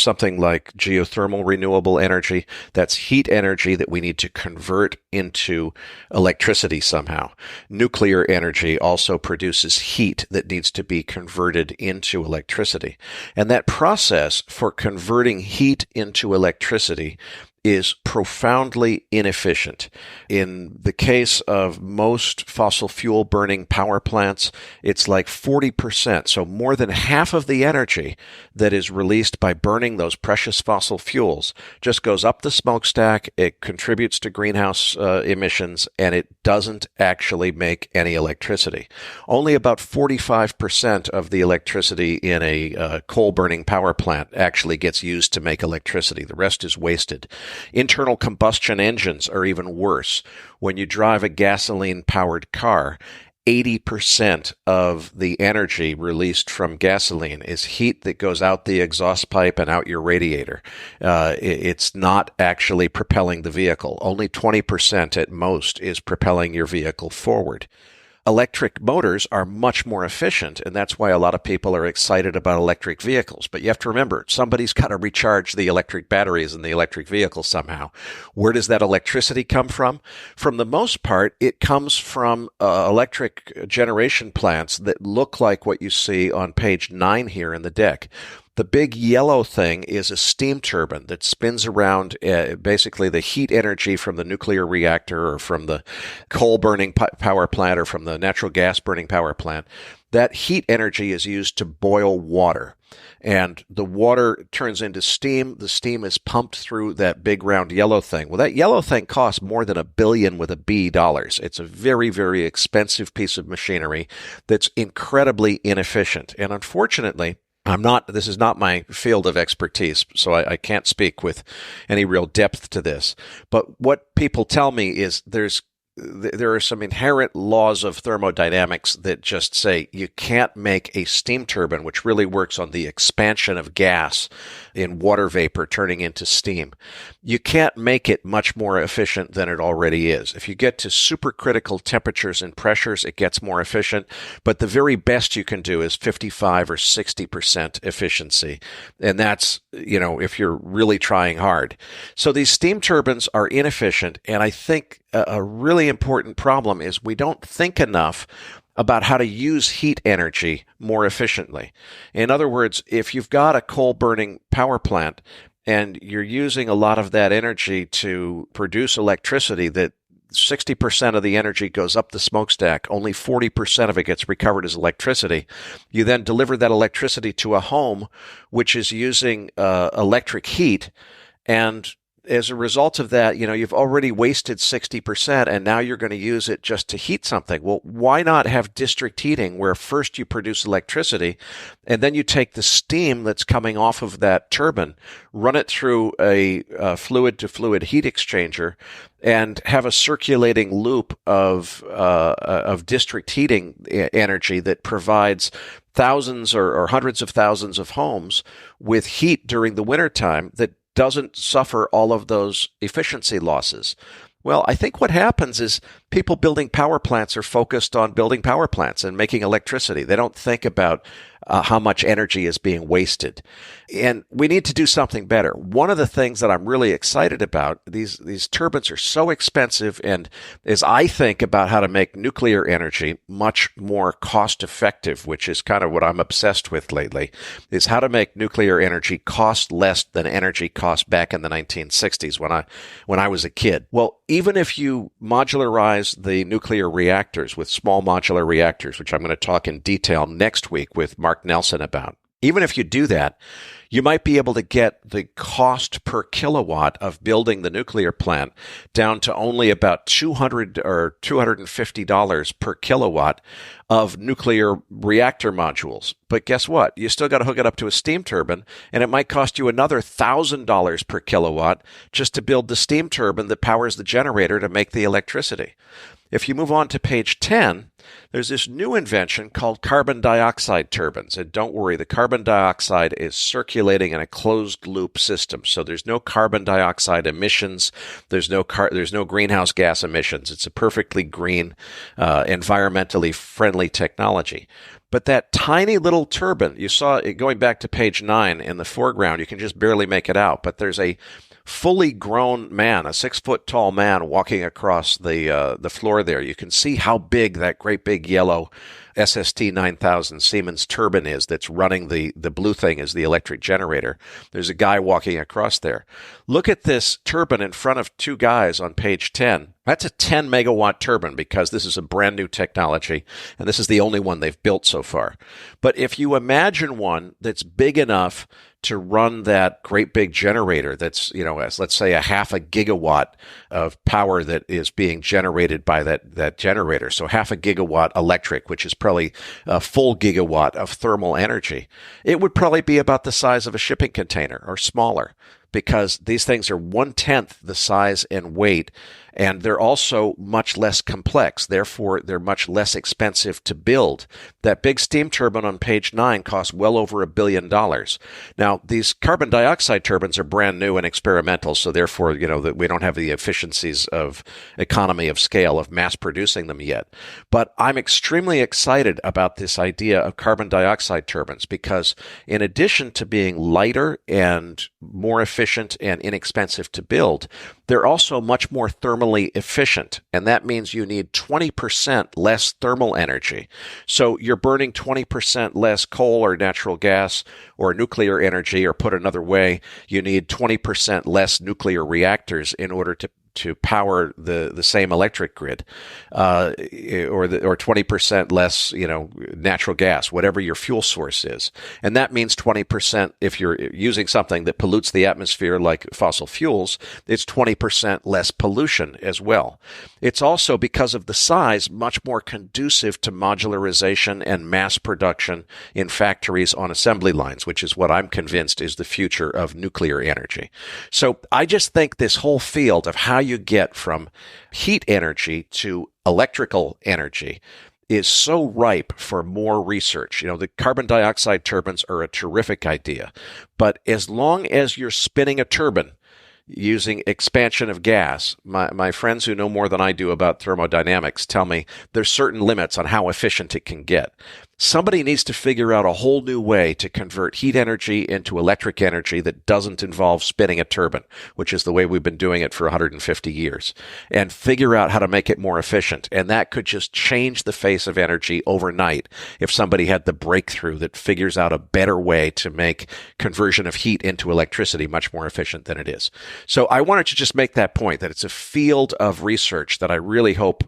something like geothermal renewable energy, that's heat energy that we need to convert into electricity somehow. Nuclear energy also produces heat that needs to be converted into electricity. And that process for converting heat into electricity is profoundly inefficient. In the case of most fossil fuel burning power plants, it's like 40%. So more than half of the energy that is released by burning those precious fossil fuels just goes up the smokestack, it contributes to greenhouse emissions, and it doesn't actually make any electricity. Only about 45% of the electricity in a coal burning power plant actually gets used to make electricity. The rest is wasted. Internal combustion engines are even worse. When you drive a gasoline-powered car, 80% of the energy released from gasoline is heat that goes out the exhaust pipe and out your radiator. It's not actually propelling the vehicle. Only 20% at most is propelling your vehicle forward. Electric motors are much more efficient, and that's why a lot of people are excited about electric vehicles. But you have to remember, somebody's got to recharge the electric batteries in the electric vehicle somehow. Where does that electricity come from? For the most part, it comes from electric generation plants that look like what you see on page 9 here in the deck. The big yellow thing is a steam turbine that spins around basically the heat energy from the nuclear reactor or from the coal-burning power plant or from the natural gas-burning power plant. That heat energy is used to boil water, and the water turns into steam. The steam is pumped through that big round yellow thing. Well, that yellow thing costs more than $1 billion with a B dollars. It's a very, very expensive piece of machinery that's incredibly inefficient, and unfortunately, this is not my field of expertise, so I can't speak with any real depth to this. But what people tell me is there are some inherent laws of thermodynamics that just say you can't make a steam turbine, which really works on the expansion of gas in water vapor turning into steam. You can't make it much more efficient than it already is. If you get to supercritical temperatures and pressures, it gets more efficient, but the very best you can do is 55 or 60% efficiency. And that's, if you're really trying hard. So these steam turbines are inefficient, and I think a really important problem is we don't think enough about how to use heat energy more efficiently. In other words, if you've got a coal-burning power plant and you're using a lot of that energy to produce electricity, that 60% of the energy goes up the smokestack, only 40% of it gets recovered as electricity. You then deliver that electricity to a home which is using electric heat, and as a result of that, you've already wasted 60% and now you're going to use it just to heat something. Well, why not have district heating where first you produce electricity and then you take the steam that's coming off of that turbine, run it through a fluid-to-fluid heat exchanger, and have a circulating loop of district heating energy that provides thousands or hundreds of thousands of homes with heat during the wintertime that doesn't suffer all of those efficiency losses. Well, I think what happens is people building power plants are focused on building power plants and making electricity. They don't think about how much energy is being wasted. And we need to do something better. One of the things that I'm really excited about, these turbines are so expensive, and as I think about how to make nuclear energy much more cost effective, which is kind of what I'm obsessed with lately, is how to make nuclear energy cost less than energy cost back in the 1960s when I was a kid. Well, even if you modularize the nuclear reactors with small modular reactors, which I'm going to talk in detail next week with Mark Nelson about, even if you do that, you might be able to get the cost per kilowatt of building the nuclear plant down to only about $200 or $250 per kilowatt of nuclear reactor modules. But guess what? You still got to hook it up to a steam turbine, and it might cost you another $1,000 per kilowatt just to build the steam turbine that powers the generator to make the electricity. If you move on to page 10, there's this new invention called carbon dioxide turbines. And don't worry, the carbon dioxide is circulating in a closed-loop system. So there's no carbon dioxide emissions. There's no greenhouse gas emissions. It's a perfectly green, environmentally friendly technology. But that tiny little turbine, you saw it going back to page 9 in the foreground. You can just barely make it out. But there's a fully grown man, a 6-foot-tall man walking across the floor there. You can see how big that great big yellow SST 9000 Siemens turbine is that's running the blue thing as the electric generator. There's a guy walking across there. Look at this turbine in front of two guys on page 10. That's a 10 megawatt turbine because this is a brand new technology, and this is the only one they've built so far. But if you imagine one that's big enough to run that great big generator that's, as let's say a half a gigawatt of power that is being generated by that generator. So half a gigawatt electric, which is probably a full gigawatt of thermal energy. It would probably be about the size of a shipping container or smaller, because these things are 1/10 the size and weight, and they're also much less complex. Therefore, they're much less expensive to build. That big steam turbine on page 9 costs well over $1 billion. Now, these carbon dioxide turbines are brand new and experimental, so therefore, that we don't have the efficiencies of economy of scale of mass producing them yet. But I'm extremely excited about this idea of carbon dioxide turbines because in addition to being lighter and more efficient and inexpensive to build, they're also much more thermally efficient, and that means you need 20% less thermal energy. So you're burning 20% less coal or natural gas or nuclear energy, or put another way, you need 20% less nuclear reactors in order to power the same electric grid, or 20% less, natural gas, whatever your fuel source is. And that means 20% if you're using something that pollutes the atmosphere like fossil fuels, it's 20% less pollution as well. It's also, because of the size, much more conducive to modularization and mass production in factories on assembly lines, which is what I'm convinced is the future of nuclear energy. So I just think this whole field of how you get from heat energy to electrical energy is so ripe for more research. The carbon dioxide turbines are a terrific idea, but as long as you're spinning a turbine using expansion of gas, my friends who know more than I do about thermodynamics tell me there's certain limits on how efficient it can get. Somebody needs to figure out a whole new way to convert heat energy into electric energy that doesn't involve spinning a turbine, which is the way we've been doing it for 150 years, and figure out how to make it more efficient. And that could just change the face of energy overnight if somebody had the breakthrough that figures out a better way to make conversion of heat into electricity much more efficient than it is. So I wanted to just make that point, that it's a field of research that I really hope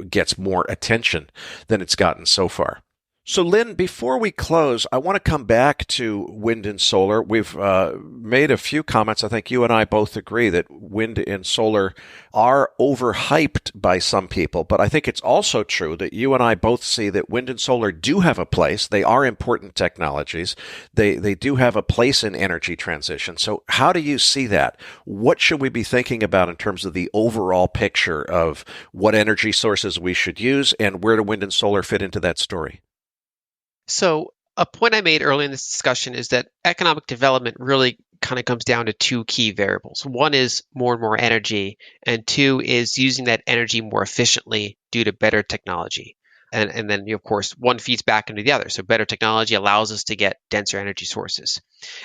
gets more attention than it's gotten so far. So, Lyn, before we close, I want to come back to wind and solar. We've made a few comments. I think you and I both agree that wind and solar are overhyped by some people, but I think it's also true that you and I both see that wind and solar do have a place. They are important technologies. They do have a place in energy transition. So, how do you see that? What should we be thinking about in terms of the overall picture of what energy sources we should use, and where do wind and solar fit into that story? So, a point I made early in this discussion is that economic development really kind of comes down to two key variables. One is more and more energy, and two is using that energy more efficiently due to better technology. And then, of course, one feeds back into the other. So, better technology allows us to get denser energy sources.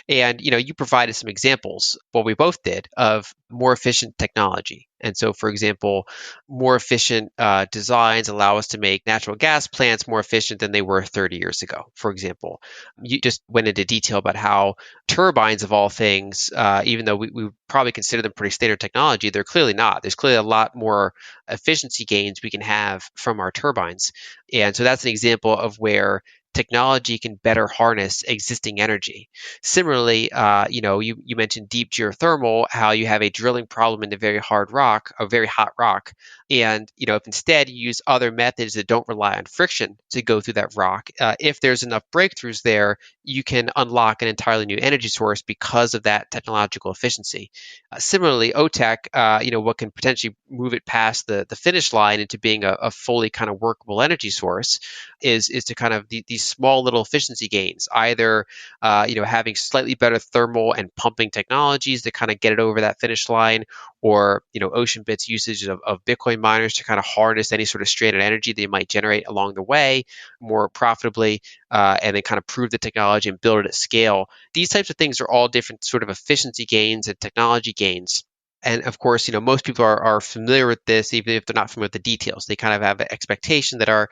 And you provided some examples, what we both did, of more efficient technology. And so, for example, more efficient designs allow us to make natural gas plants more efficient than they were 30 years ago. For example, you just went into detail about how turbines, of all things, even though we probably consider them pretty standard technology, they're clearly not. There's clearly a lot more efficiency gains we can have from our turbines. And so that's an example of where technology can better harness existing energy. Similarly, you mentioned deep geothermal, how you have a drilling problem in a very hard rock, a very hot rock, and if instead you use other methods that don't rely on friction to go through that rock, if there's enough breakthroughs there, you can unlock an entirely new energy source because of that technological efficiency. Similarly, OTEC, what can potentially move it past the finish line into being a fully kind of workable energy source is to kind of these small little efficiency gains, either having slightly better thermal and pumping technologies to kind of get it over that finish line, or OceanBit's usage of Bitcoin miners to kind of harness any sort of stranded energy they might generate along the way more profitably, and then kind of prove the technology and build it at scale. These types of things are all different sort of efficiency gains and technology gains. And of course, most people are familiar with this, even if they're not familiar with the details. They kind of have an expectation that our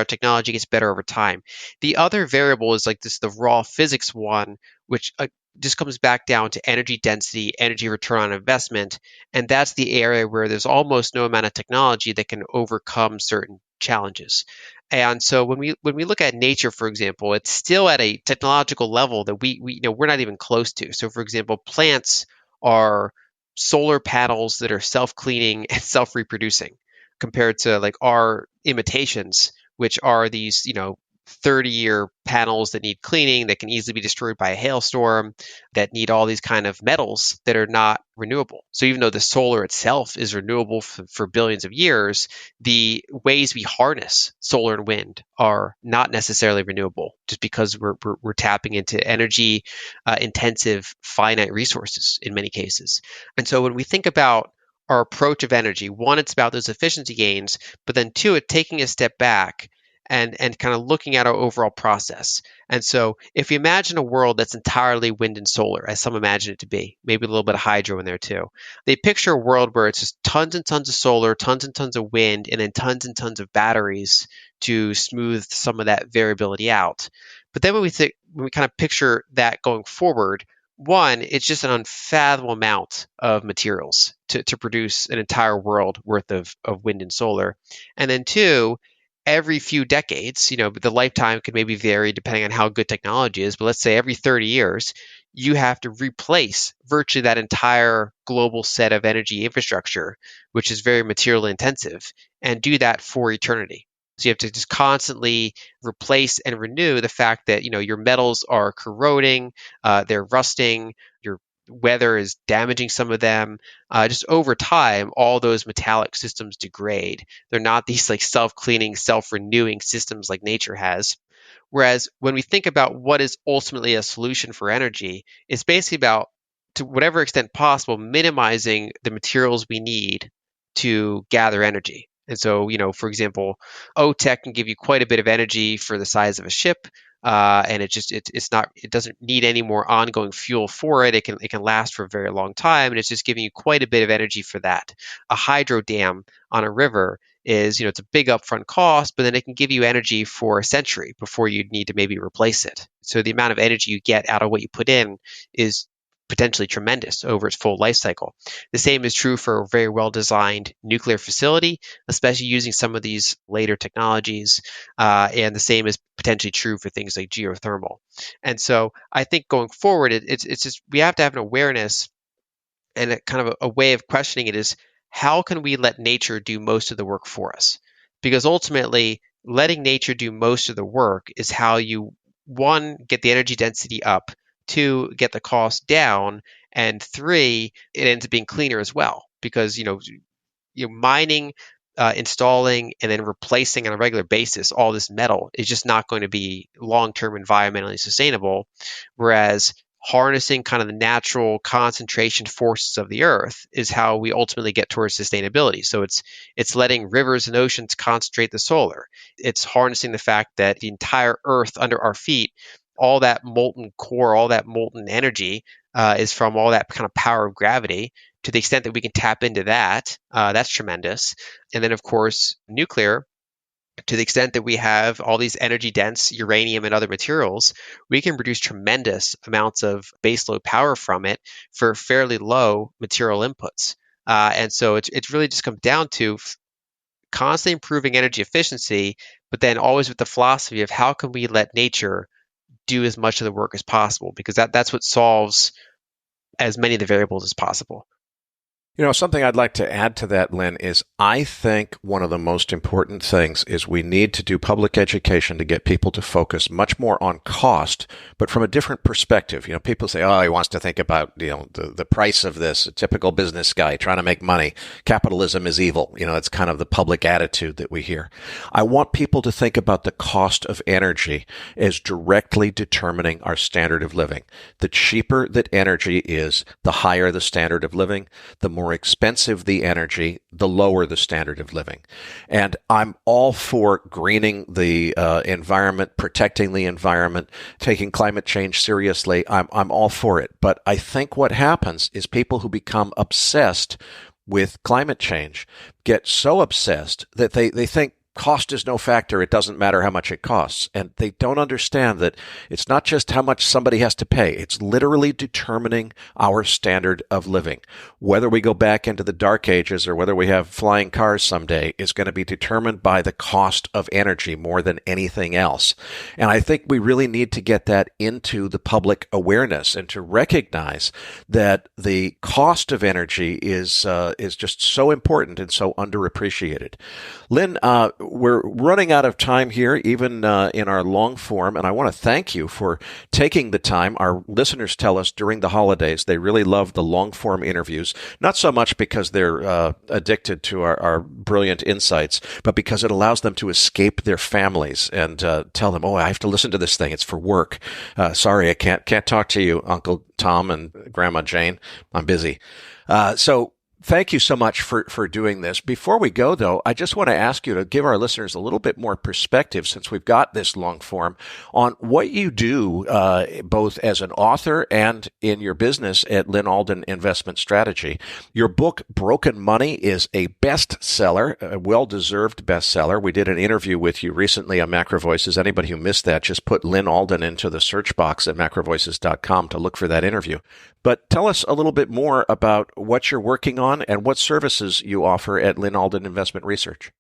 technology gets better over time. The other variable is like this, the raw physics one, which just comes back down to energy density, energy return on investment, and that's the area where there's almost no amount of technology that can overcome certain challenges. And so when we look at nature, for example, it's still at a technological level that we're not even close to. So, for example, plants are solar panels that are self-cleaning and self-reproducing, compared to like our imitations, which are these 30-year panels that need cleaning, that can easily be destroyed by a hailstorm, that need all these kind of metals that are not renewable. So even though the solar itself is renewable for billions of years, the ways we harness solar and wind are not necessarily renewable, just because we're tapping into energy intensive finite resources in many cases. And so when we think about our approach of energy, one, it's about those efficiency gains, but then two, it's taking a step back and kind of looking at our overall process. And so if you imagine a world that's entirely wind and solar, as some imagine it to be, maybe a little bit of hydro in there too, they picture a world where it's just tons and tons of solar, tons and tons of wind, and then tons and tons of batteries to smooth some of that variability out. But then when we kind of picture that going forward, one, it's just an unfathomable amount of materials to produce an entire world worth of wind and solar. And then two, every few decades, the lifetime could maybe vary depending on how good technology is, but let's say every 30 years, you have to replace virtually that entire global set of energy infrastructure, which is very material intensive, and do that for eternity. So you have to just constantly replace and renew the fact that your metals are corroding, they're rusting, your weather is damaging some of them. Just over time, all those metallic systems degrade. They're not these like self-cleaning, self-renewing systems like nature has. Whereas when we think about what is ultimately a solution for energy, it's basically about, to whatever extent possible, minimizing the materials we need to gather energy. And so, for example, OTEC can give you quite a bit of energy for the size of a ship, and it doesn't need any more ongoing fuel for it. It can last for a very long time, and it's just giving you quite a bit of energy for that. A hydro dam on a river is, it's a big upfront cost, but then it can give you energy for a century before you need to maybe replace it. So the amount of energy you get out of what you put in is potentially tremendous over its full life cycle. The same is true for a very well-designed nuclear facility, especially using some of these later technologies. And the same is potentially true for things like geothermal. And so I think going forward, it's just we have to have an awareness and a kind of a way of questioning it is how can we let nature do most of the work for us? Because ultimately, letting nature do most of the work is how you, one, get the energy density up, two, get the cost down, and three, it ends up being cleaner as well. Because, mining, installing, and then replacing on a regular basis all this metal is just not going to be long-term environmentally sustainable. Whereas harnessing kind of the natural concentration forces of the earth is how we ultimately get towards sustainability. So it's letting rivers and oceans concentrate the solar. It's harnessing the fact that the entire earth under our feet, all that molten core, all that molten energy is from all that kind of power of gravity. To the extent that we can tap into that, that's tremendous. And then, of course, nuclear, to the extent that we have all these energy dense uranium and other materials, we can produce tremendous amounts of baseload power from it for fairly low material inputs. And so it's really just comes down to constantly improving energy efficiency, but then always with the philosophy of how can we let nature do as much of the work as possible, because that's what solves as many of the variables as possible. Something I'd like to add to that, Lyn, is I think one of the most important things is we need to do public education to get people to focus much more on cost, but from a different perspective. People say, oh, he wants to think about, the price of this, a typical business guy trying to make money. Capitalism is evil. It's kind of the public attitude that we hear. I want people to think about the cost of energy as directly determining our standard of living. The cheaper that energy is, the higher the standard of living, the more expensive the energy, the lower the standard of living. And I'm all for greening the environment, protecting the environment, taking climate change seriously. I'm all for it. But I think what happens is people who become obsessed with climate change get so obsessed that they think cost is no factor. It doesn't matter how much it costs. And they don't understand that it's not just how much somebody has to pay. It's literally determining our standard of living. Whether we go back into the dark ages or whether we have flying cars someday is going to be determined by the cost of energy more than anything else. And I think we really need to get that into the public awareness and to recognize that the cost of energy is just so important and so underappreciated. Lyn, we're running out of time here, even in our long form, and I want to thank you for taking the time. Our listeners tell us during the holidays they really love the long form interviews, not so much because they're addicted to our brilliant insights, but because it allows them to escape their families and tell them, oh, I have to listen to this thing. It's for work. Sorry, I can't talk to you, Uncle Tom and Grandma Jane. I'm busy. So thank you so much for doing this. Before we go, though, I just want to ask you to give our listeners a little bit more perspective, since we've got this long form, on what you do both as an author and in your business at Lyn Alden Investment Strategy. Your book, Broken Money, is a bestseller, a well-deserved bestseller. We did an interview with you recently on MacroVoices. Anybody who missed that, just put Lyn Alden into the search box at macrovoices.com to look for that interview. But tell us a little bit more about what you're working on and what services you offer at Lyn Alden Investment Research.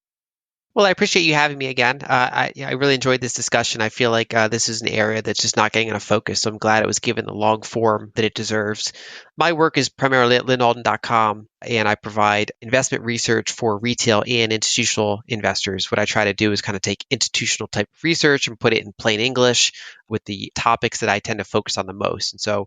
Well, I appreciate you having me again. I really enjoyed this discussion. I feel like this is an area that's just not getting enough focus, so I'm glad it was given the long form that it deserves. My work is primarily at lynalden.com, and I provide investment research for retail and institutional investors. What I try to do is kind of take institutional type of research and put it in plain English with the topics that I tend to focus on the most. And so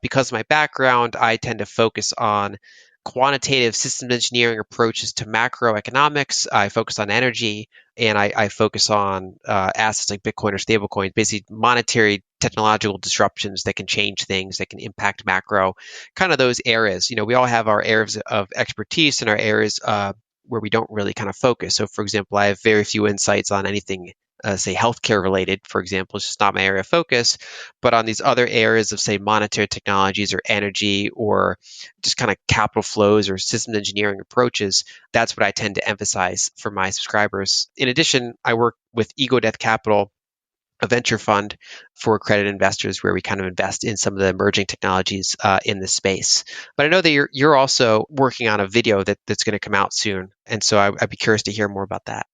because of my background, I tend to focus on quantitative systems engineering approaches to macroeconomics. I focus on energy, and I focus on assets like Bitcoin or stablecoins, basically monetary technological disruptions that can change things, that can impact macro, kind of those areas. We all have our areas of expertise and our areas where we don't really kind of focus. So, for example, I have very few insights on anything say healthcare related, for example. It's just not my area of focus. But on these other areas of, say, monetary technologies or energy or just kind of capital flows or systems engineering approaches, that's what I tend to emphasize for my subscribers. In addition, I work with Ego Death Capital, a venture fund for accredited investors where we kind of invest in some of the emerging technologies in the space. But I know that you're also working on a video that's going to come out soon. And so I'd be curious to hear more about that.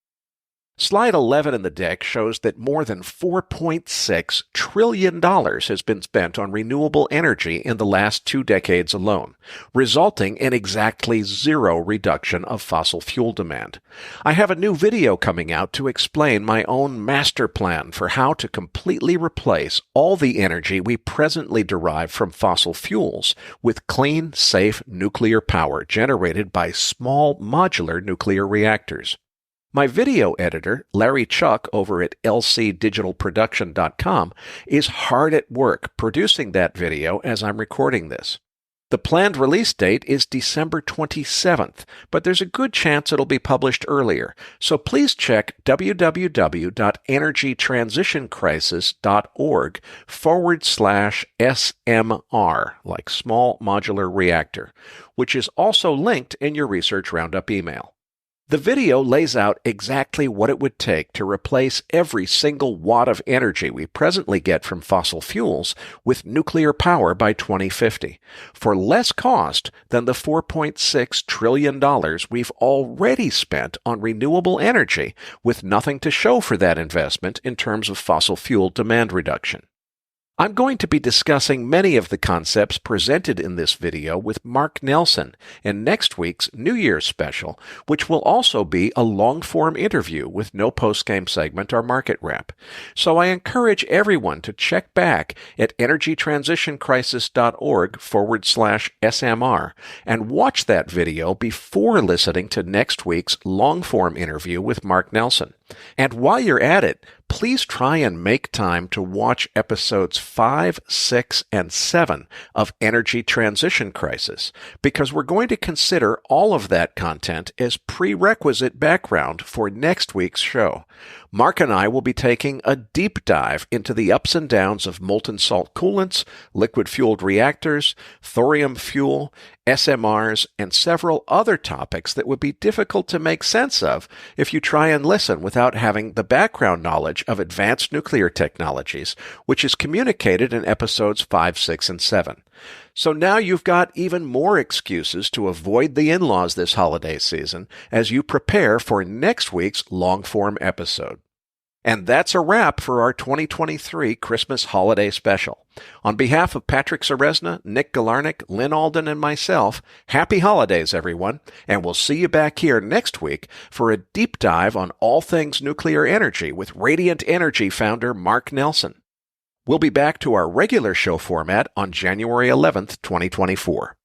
Slide 11 in the deck shows that more than $4.6 trillion has been spent on renewable energy in the last 2 decades alone, resulting in exactly zero reduction of fossil fuel demand. I have a new video coming out to explain my own master plan for how to completely replace all the energy we presently derive from fossil fuels with clean, safe nuclear power generated by small modular nuclear reactors. My video editor, Larry Chuck over at lcdigitalproduction.com, is hard at work producing that video as I'm recording this. The planned release date is December 27th, but there's a good chance it'll be published earlier, so please check www.energytransitioncrisis.org/SMR, like small modular reactor, which is also linked in your Research Roundup email. The video lays out exactly what it would take to replace every single watt of energy we presently get from fossil fuels with nuclear power by 2050, for less cost than the $4.6 trillion we've already spent on renewable energy, with nothing to show for that investment in terms of fossil fuel demand reduction. I'm going to be discussing many of the concepts presented in this video with Mark Nelson in next week's New Year's special, which will also be a long-form interview with no post-game segment or market wrap. So I encourage everyone to check back at energytransitioncrisis.org/SMR and watch that video before listening to next week's long-form interview with Mark Nelson. And while you're at it, please try and make time to watch episodes 5, 6, and 7 of Energy Transition Crisis, because we're going to consider all of that content as prerequisite background for next week's show. Mark and I will be taking a deep dive into the ups and downs of molten salt coolants, liquid-fueled reactors, thorium fuel, SMRs, and several other topics that would be difficult to make sense of if you try and listen without having the background knowledge of advanced nuclear technologies, which is communicated in episodes 5, 6, and 7. So now you've got even more excuses to avoid the in-laws this holiday season as you prepare for next week's long-form episode. And that's a wrap for our 2023 Christmas holiday special. On behalf of Patrick Ceresna, Nick Galarnik, Lyn Alden, and myself, happy holidays, everyone, and we'll see you back here next week for a deep dive on all things nuclear energy with Radiant Energy founder Mark Nelson. We'll be back to our regular show format on January 11th, 2024.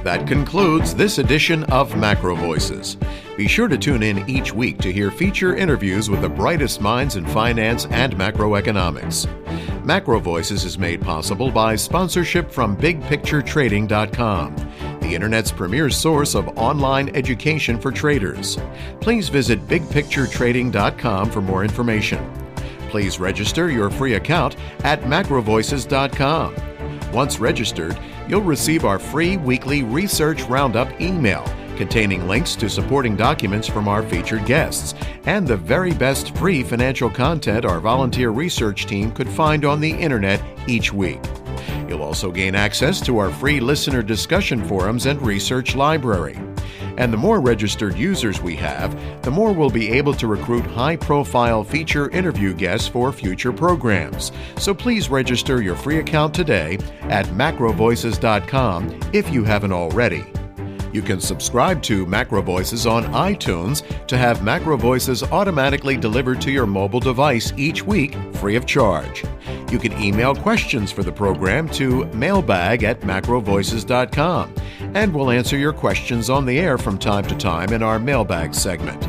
That concludes this edition of MacroVoices. Be sure to tune in each week to hear feature interviews with the brightest minds in finance and macroeconomics. MacroVoices is made possible by sponsorship from BigPictureTrading.com, the Internet's premier source of online education for traders. Please visit BigPictureTrading.com for more information. Please register your free account at MacroVoices.com. Once registered, you'll receive our free weekly Research Roundup email containing links to supporting documents from our featured guests and the very best free financial content our volunteer research team could find on the internet each week. You'll also gain access to our free listener discussion forums and research library. And the more registered users we have, the more we'll be able to recruit high-profile feature interview guests for future programs. So please register your free account today at macrovoices.com if you haven't already. You can subscribe to MacroVoices on iTunes to have MacroVoices automatically delivered to your mobile device each week, free of charge. You can email questions for the program to mailbag@macrovoices.com, and we'll answer your questions on the air from time to time in our mailbag segment.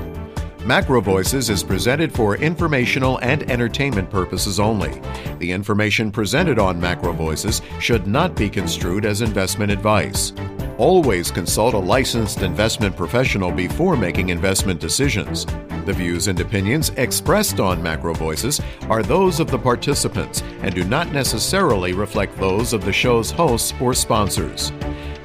MacroVoices is presented for informational and entertainment purposes only. The information presented on MacroVoices should not be construed as investment advice. Always consult a licensed investment professional before making investment decisions. The views and opinions expressed on MacroVoices are those of the participants and do not necessarily reflect those of the show's hosts or sponsors.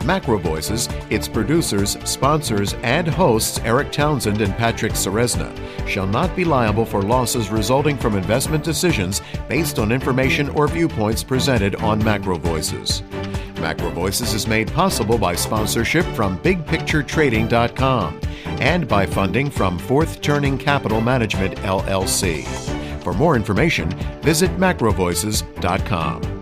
MacroVoices, its producers, sponsors, and hosts Eric Townsend and Patrick Ceresna shall not be liable for losses resulting from investment decisions based on information or viewpoints presented on MacroVoices. MacroVoices is made possible by sponsorship from BigPictureTrading.com and by funding from Fourth Turning Capital Management, LLC. For more information, visit MacroVoices.com.